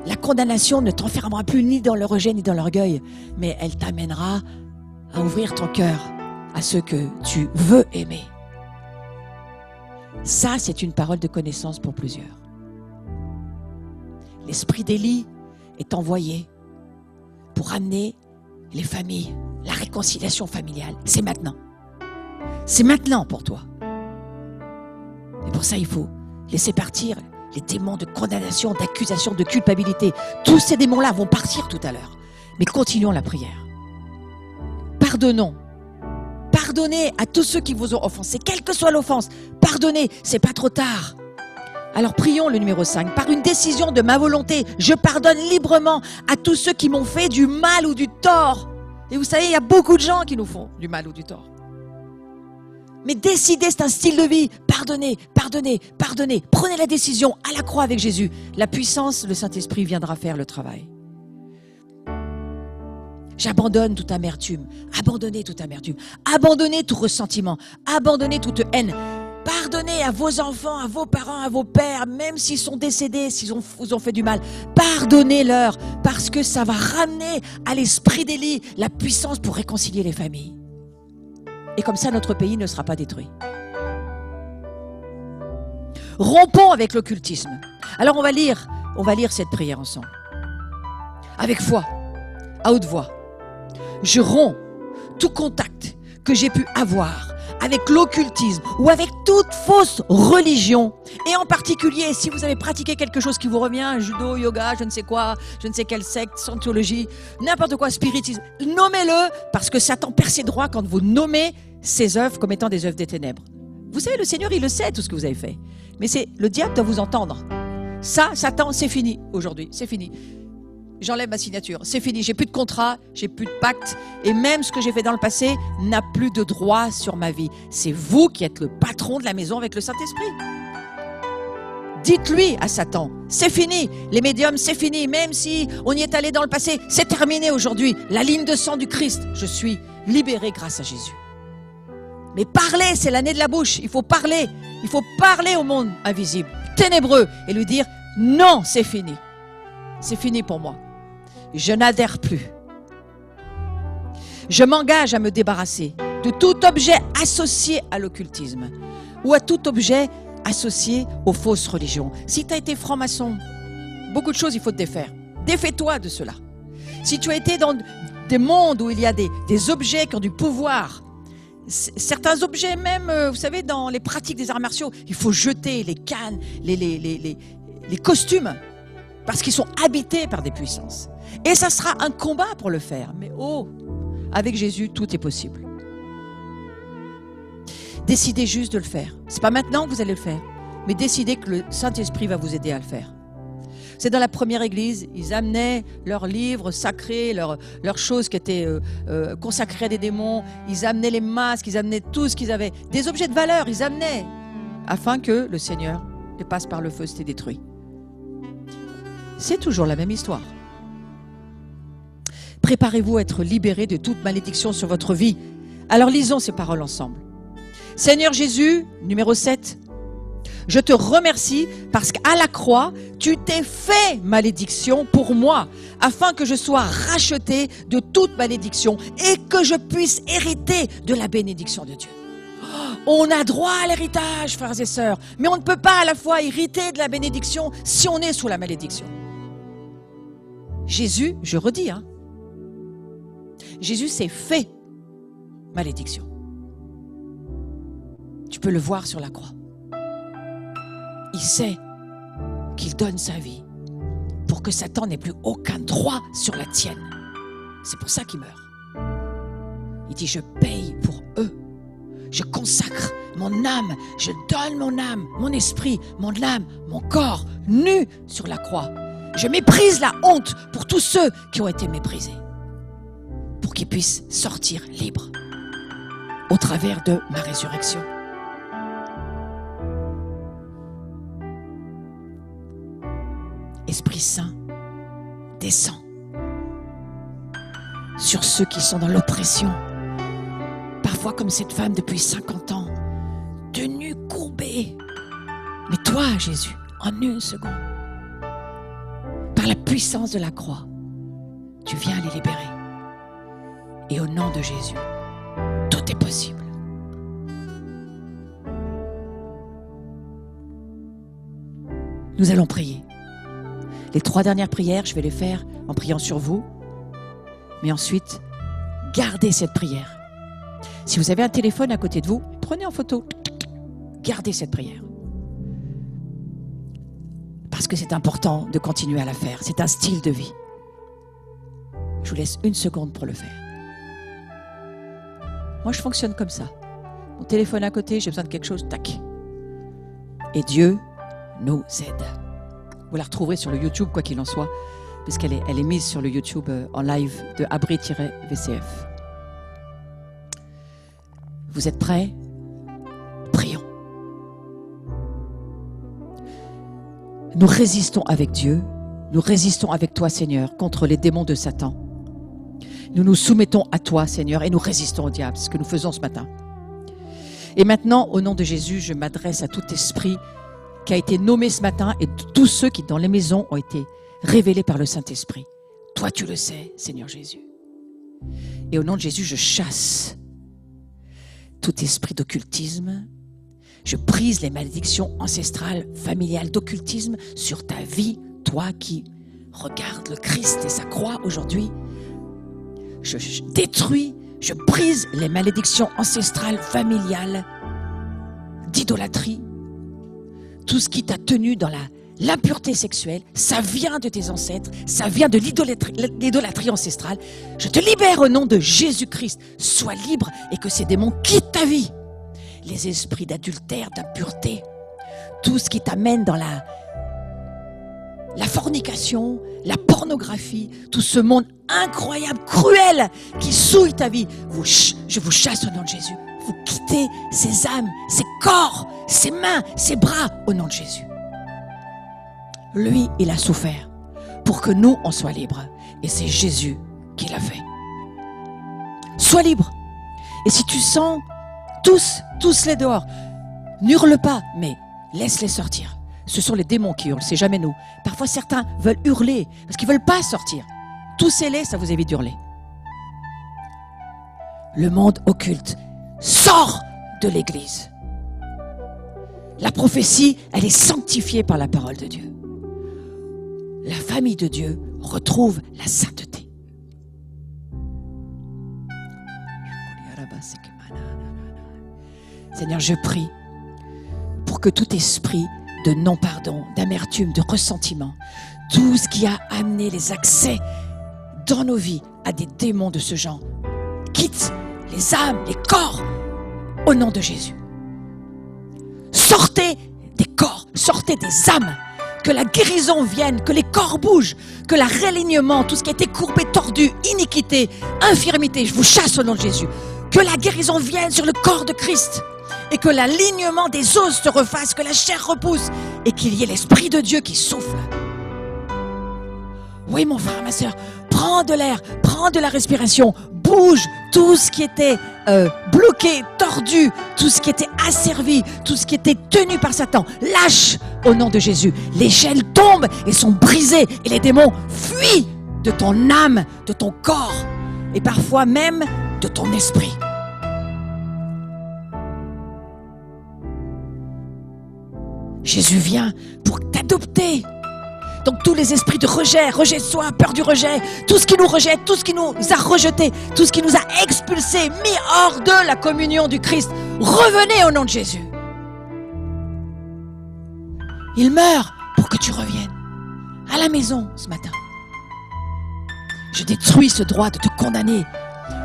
la condamnation ne t'enfermera plus ni dans le rejet ni dans l'orgueil, mais elle t'amènera à ouvrir ton cœur à ceux que tu veux aimer. Ça, c'est une parole de connaissance pour plusieurs. L'esprit d'Élie est envoyé pour amener les familles, la réconciliation familiale. C'est maintenant. C'est maintenant pour toi. Et pour ça, il faut laisser partir les démons de condamnation, d'accusation, de culpabilité. Tous ces démons-là vont partir tout à l'heure. Mais continuons la prière. Pardonnons. Pardonnez à tous ceux qui vous ont offensé, quelle que soit l'offense. Pardonnez, c'est pas trop tard. Alors prions le numéro 5. Par une décision de ma volonté, je pardonne librement à tous ceux qui m'ont fait du mal ou du tort. Et vous savez, il y a beaucoup de gens qui nous font du mal ou du tort. Mais décider, c'est un style de vie. Pardonnez, pardonnez, pardonnez. Prenez la décision à la croix avec Jésus. La puissance, le Saint-Esprit viendra faire le travail. J'abandonne toute amertume. Abandonnez toute amertume. Abandonnez tout ressentiment. Abandonnez toute haine. Pardonnez à vos enfants, à vos parents, à vos pères, même s'ils sont décédés, s'ils vous ont fait du mal. Pardonnez-leur, parce que ça va ramener à l'esprit d'Élie la puissance pour réconcilier les familles. Et comme ça, notre pays ne sera pas détruit. Rompons avec l'occultisme. Alors on va lire cette prière ensemble. Avec foi, à haute voix. Je romps tout contact que j'ai pu avoir avec l'occultisme ou avec toute fausse religion. Et en particulier, si vous avez pratiqué quelque chose qui vous revient, judo, yoga, je ne sais quoi, je ne sais quelle secte, scientologie, n'importe quoi, spiritisme, nommez-le, parce que Satan perd ses droits quand vous nommez ces œuvres comme étant des œuvres des ténèbres. Vous savez, le Seigneur, il le sait, tout ce que vous avez fait. Mais le diable doit vous entendre. Ça, Satan, c'est fini aujourd'hui, c'est fini. J'enlève ma signature, c'est fini, j'ai plus de contrat, j'ai plus de pacte, et même ce que j'ai fait dans le passé n'a plus de droit sur ma vie. C'est vous qui êtes le patron de la maison avec le Saint-Esprit. Dites-lui à Satan, c'est fini, les médiums, c'est fini, même si on y est allé dans le passé, c'est terminé aujourd'hui. La ligne de sang du Christ, je suis libéré grâce à Jésus. Mais parler, c'est l'année de la bouche, il faut parler au monde invisible, ténébreux, et lui dire, non, c'est fini pour moi. Je n'adhère plus. Je m'engage à me débarrasser de tout objet associé à l'occultisme ou à tout objet associé aux fausses religions. Si tu as été franc-maçon, beaucoup de choses il faut te défaire. Défais-toi de cela. Si tu as été dans des mondes où il y a des objets qui ont du pouvoir, certains objets même, vous savez, dans les pratiques des arts martiaux, il faut jeter les cannes, les costumes, parce qu'ils sont habités par des puissances. Et ça sera un combat pour le faire. Mais avec Jésus, tout est possible. Décidez juste de le faire. C'est pas maintenant que vous allez le faire, mais décidez que le Saint-Esprit va vous aider à le faire. C'est dans la première église, ils amenaient leurs livres sacrés, leurs choses qui étaient consacrées à des démons. Ils amenaient les masques, ils amenaient tout ce qu'ils avaient. Des objets de valeur, ils amenaient, afin que le Seigneur les passe par le feu, c'était détruit. C'est toujours la même histoire. Préparez-vous à être libérés de toute malédiction sur votre vie. Alors lisons ces paroles ensemble. Seigneur Jésus, numéro 7, je te remercie parce qu'à la croix, tu t'es fait malédiction pour moi, afin que je sois racheté de toute malédiction et que je puisse hériter de la bénédiction de Dieu. On a droit à l'héritage, frères et sœurs, mais on ne peut pas à la fois hériter de la bénédiction si on est sous la malédiction. Jésus, je redis, Jésus s'est fait malédiction. Tu peux le voir sur la croix. Il sait qu'il donne sa vie pour que Satan n'ait plus aucun droit sur la tienne. C'est pour ça qu'il meurt. Il dit, je paye pour eux. Je consacre mon âme, je donne mon âme, mon esprit, mon âme, mon corps, nu sur la croix. Je méprise la honte pour tous ceux qui ont été méprisés, pour qu'ils puissent sortir libres au travers de ma résurrection. Esprit Saint, descend sur ceux qui sont dans l'oppression. Parfois comme cette femme depuis 50 ans, de nu courbé. Mais toi, Jésus, en une seconde, par la puissance de la croix, tu viens les libérer. Et au nom de Jésus, tout est possible. Nous allons prier. Les 3 dernières prières, je vais les faire en priant sur vous. Mais ensuite, gardez cette prière. Si vous avez un téléphone à côté de vous, prenez en photo. Gardez cette prière. Parce que c'est important de continuer à la faire. C'est un style de vie. Je vous laisse 1 seconde pour le faire. Moi, je fonctionne comme ça. Mon téléphone à côté, j'ai besoin de quelque chose, tac. Et Dieu nous aide. Vous la retrouverez sur le YouTube, quoi qu'il en soit, puisqu'elle est mise sur le YouTube en live de Abri-VCF. Vous êtes prêts? Prions. Nous résistons avec Dieu, nous résistons avec toi, Seigneur, contre les démons de Satan. Nous nous soumettons à toi, Seigneur, et nous résistons au diable. C'est ce que nous faisons ce matin. Et maintenant, au nom de Jésus, je m'adresse à tout esprit qui a été nommé ce matin et tous ceux qui, dans les maisons, ont été révélés par le Saint-Esprit. Toi, tu le sais, Seigneur Jésus. Et au nom de Jésus, je chasse tout esprit d'occultisme. Je brise les malédictions ancestrales, familiales, d'occultisme sur ta vie, toi qui regardes le Christ et sa croix aujourd'hui. Je détruis, je brise les malédictions ancestrales, familiales, d'idolâtrie. Tout ce qui t'a tenu dans l'impureté sexuelle, ça vient de tes ancêtres, ça vient de l'idolâtrie ancestrale. Je te libère au nom de Jésus-Christ. Sois libre et que ces démons quittent ta vie. Les esprits d'adultère, d'impureté, tout ce qui t'amène dans la fornication, la pornographie, tout ce monde incroyable, cruel, qui souille ta vie. Je vous chasse au nom de Jésus. Vous quittez ces âmes, ces corps, ces mains, ces bras au nom de Jésus. Lui, il a souffert pour que nous, on soit libres. Et c'est Jésus qui l'a fait. Sois libre. Et si tu sens tous les dehors, n'hurle pas, mais laisse-les sortir. Ce sont les démons qui hurlent, c'est jamais nous. Parfois, certains veulent hurler parce qu'ils ne veulent pas sortir. Toussez-les, ça vous évite d'hurler. Le monde occulte sort de l'Église. La prophétie, elle est sanctifiée par la parole de Dieu. La famille de Dieu retrouve la sainteté. Seigneur, je prie pour que tout esprit de non-pardon, d'amertume, de ressentiment, tout ce qui a amené les accès dans nos vies à des démons de ce genre, quitte les âmes, les corps, au nom de Jésus. Sortez des corps, sortez des âmes, que la guérison vienne, que les corps bougent, que le réalignement, tout ce qui a été courbé, tordu, iniquité, infirmité, je vous chasse au nom de Jésus. Que la guérison vienne sur le corps de Christ et que l'alignement des os se refasse, que la chair repousse et qu'il y ait l'Esprit de Dieu qui souffle. Oui, mon frère, ma soeur, prends de l'air, prends de la respiration, bouge tout ce qui était bloqué, tordu, tout ce qui était asservi, tout ce qui était tenu par Satan. Lâche au nom de Jésus. Les chaînes tombent et sont brisées et les démons fuient de ton âme, de ton corps et parfois même de ton esprit. Jésus vient pour t'adopter. Donc tous les esprits de rejet de soi, peur du rejet, tout ce qui nous rejette, tout ce qui nous a rejetés, tout ce qui nous a expulsés, mis hors de la communion du Christ, revenez au nom de Jésus. Il meurt pour que tu reviennes à la maison ce matin. Je détruis ce droit de te condamner.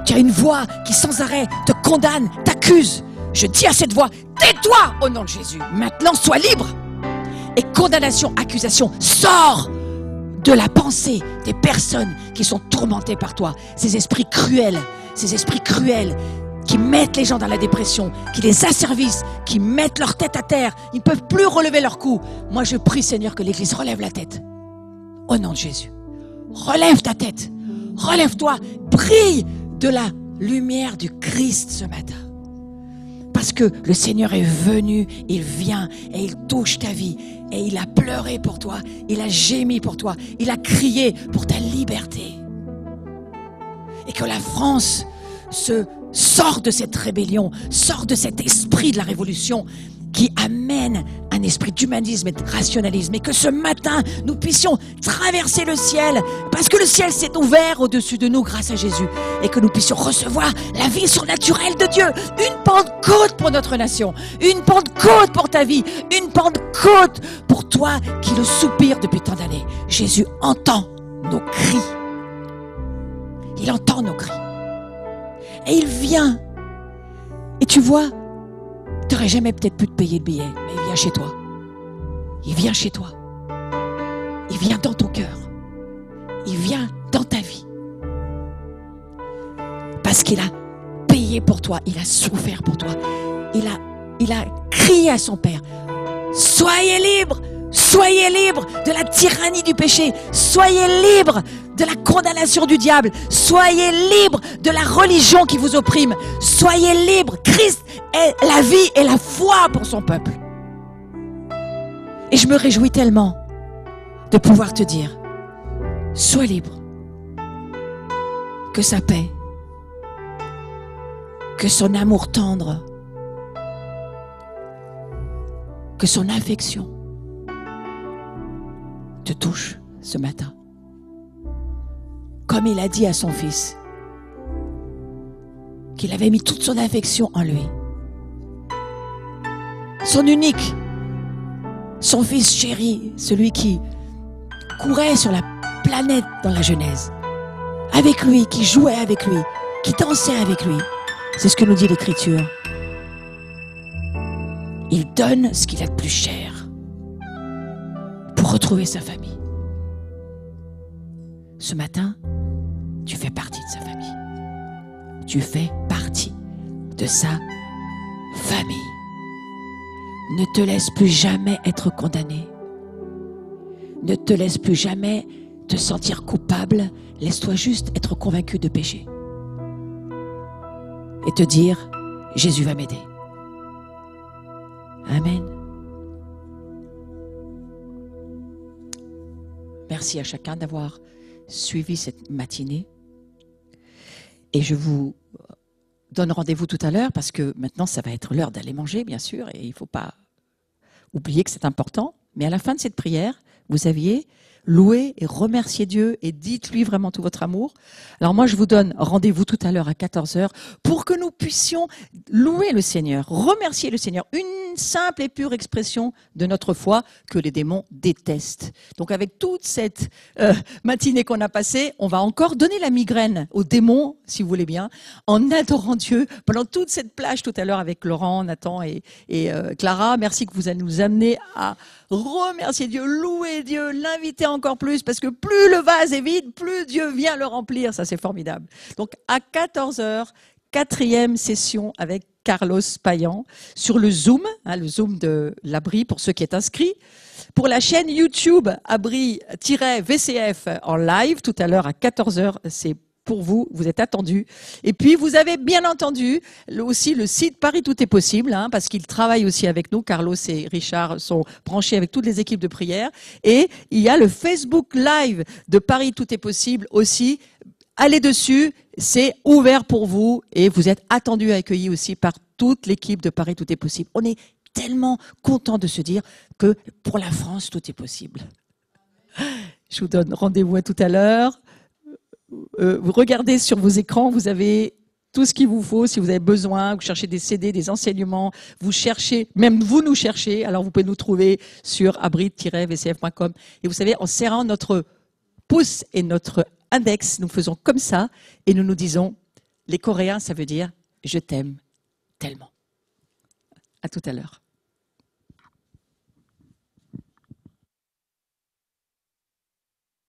Tu as une voix qui sans arrêt te condamne, t'accuse. Je dis à cette voix, tais-toi au nom de Jésus. Maintenant, sois libre. Et condamnation, accusation, sors de la pensée des personnes qui sont tourmentées par toi. Ces esprits cruels qui mettent les gens dans la dépression, qui les asservissent, qui mettent leur tête à terre. Ils ne peuvent plus relever leur cou. Moi, je prie, Seigneur, que l'Église relève la tête. Au nom de Jésus. Relève ta tête. Relève-toi. Brille de la lumière du Christ ce matin. Parce que le Seigneur est venu, il vient et il touche ta vie. Et il a pleuré pour toi, il a gémi pour toi, il a crié pour ta liberté. Et que la France sort de cette rébellion, sort de cet esprit de la révolution qui amène un esprit d'humanisme et de rationalisme. Et que ce matin, nous puissions traverser le ciel, parce que le ciel s'est ouvert au-dessus de nous grâce à Jésus. Et que nous puissions recevoir la vie surnaturelle de Dieu. Une Pentecôte pour notre nation, une Pentecôte pour ta vie, une Pentecôte pour toi qui le soupires depuis tant d'années. Jésus entend nos cris. Il entend nos cris. Et il vient. Et tu vois, tu n'aurais jamais peut-être pu te payer le billet, mais il vient chez toi. Il vient chez toi. Il vient dans ton cœur. Il vient dans ta vie. Parce qu'il a payé pour toi. Il a souffert pour toi. Il a crié à son Père. Soyez libres de la tyrannie du péché. Soyez libres de la condamnation du diable. Soyez libres de la religion qui vous opprime. Soyez libres. Christ est la vie et la foi pour son peuple. Et je me réjouis tellement de pouvoir te dire, sois libre. Que sa paix, que son amour tendre, que son affection te touche ce matin. Comme il a dit à son fils, qu'il avait mis toute son affection en lui. Son unique, son fils chéri, celui qui courait sur la planète dans la Genèse, avec lui, qui jouait avec lui, qui dansait avec lui. C'est ce que nous dit l'Écriture. Il donne ce qu'il a de plus cher pour retrouver sa famille. Ce matin, tu fais partie de sa famille. Tu fais partie de sa famille. Ne te laisse plus jamais être condamné. Ne te laisse plus jamais te sentir coupable. Laisse-toi juste être convaincu de péché. Et te dire, Jésus va m'aider. Amen. Merci à chacun d'avoir suivi cette matinée. Et je vous donne rendez-vous tout à l'heure parce que maintenant, ça va être l'heure d'aller manger, bien sûr, et il ne faut pas oublier que c'est important. Mais à la fin de cette prière, vous aviez loué et remercié Dieu et dites-lui vraiment tout votre amour. Alors moi, je vous donne rendez-vous tout à l'heure à 14h pour que nous puissions louer le Seigneur, remercier le Seigneur. Une simple et pure expression de notre foi que les démons détestent. Donc avec toute cette matinée qu'on a passée, on va encore donner la migraine aux démons, si vous voulez bien, en adorant Dieu pendant toute cette plage tout à l'heure avec Laurent, Nathan et Clara. Merci que vous allez nous amener à remercier Dieu, louer Dieu, l'inviter encore plus, parce que plus le vase est vide, plus Dieu vient le remplir. Ça, c'est formidable. Donc, à 14h, 4e session avec Carlos Payan sur le Zoom de l'Abri pour ceux qui sont inscrits. Pour la chaîne YouTube Abri-VCF en live, tout à l'heure à 14h, c'est pour vous, vous êtes attendus. Et puis, vous avez bien entendu aussi le site Paris Tout est possible, parce qu'ils travaillent aussi avec nous. Carlos et Richard sont branchés avec toutes les équipes de prière. Et il y a le Facebook Live de Paris Tout est possible aussi. Allez dessus, c'est ouvert pour vous et vous êtes attendus et accueillis aussi par toute l'équipe de Paris Tout est possible. On est tellement contents de se dire que pour la France, tout est possible. Je vous donne rendez-vous à tout à l'heure. Vous regardez sur vos écrans, vous avez tout ce qu'il vous faut. Si vous avez besoin, vous cherchez des CD, des enseignements, vous cherchez, même vous nous cherchez, alors vous pouvez nous trouver sur abri-vcf.com. Et vous savez, en serrant notre pouce et notre index, nous faisons comme ça et nous nous disons, les Coréens, ça veut dire « je t'aime tellement ». À tout à l'heure.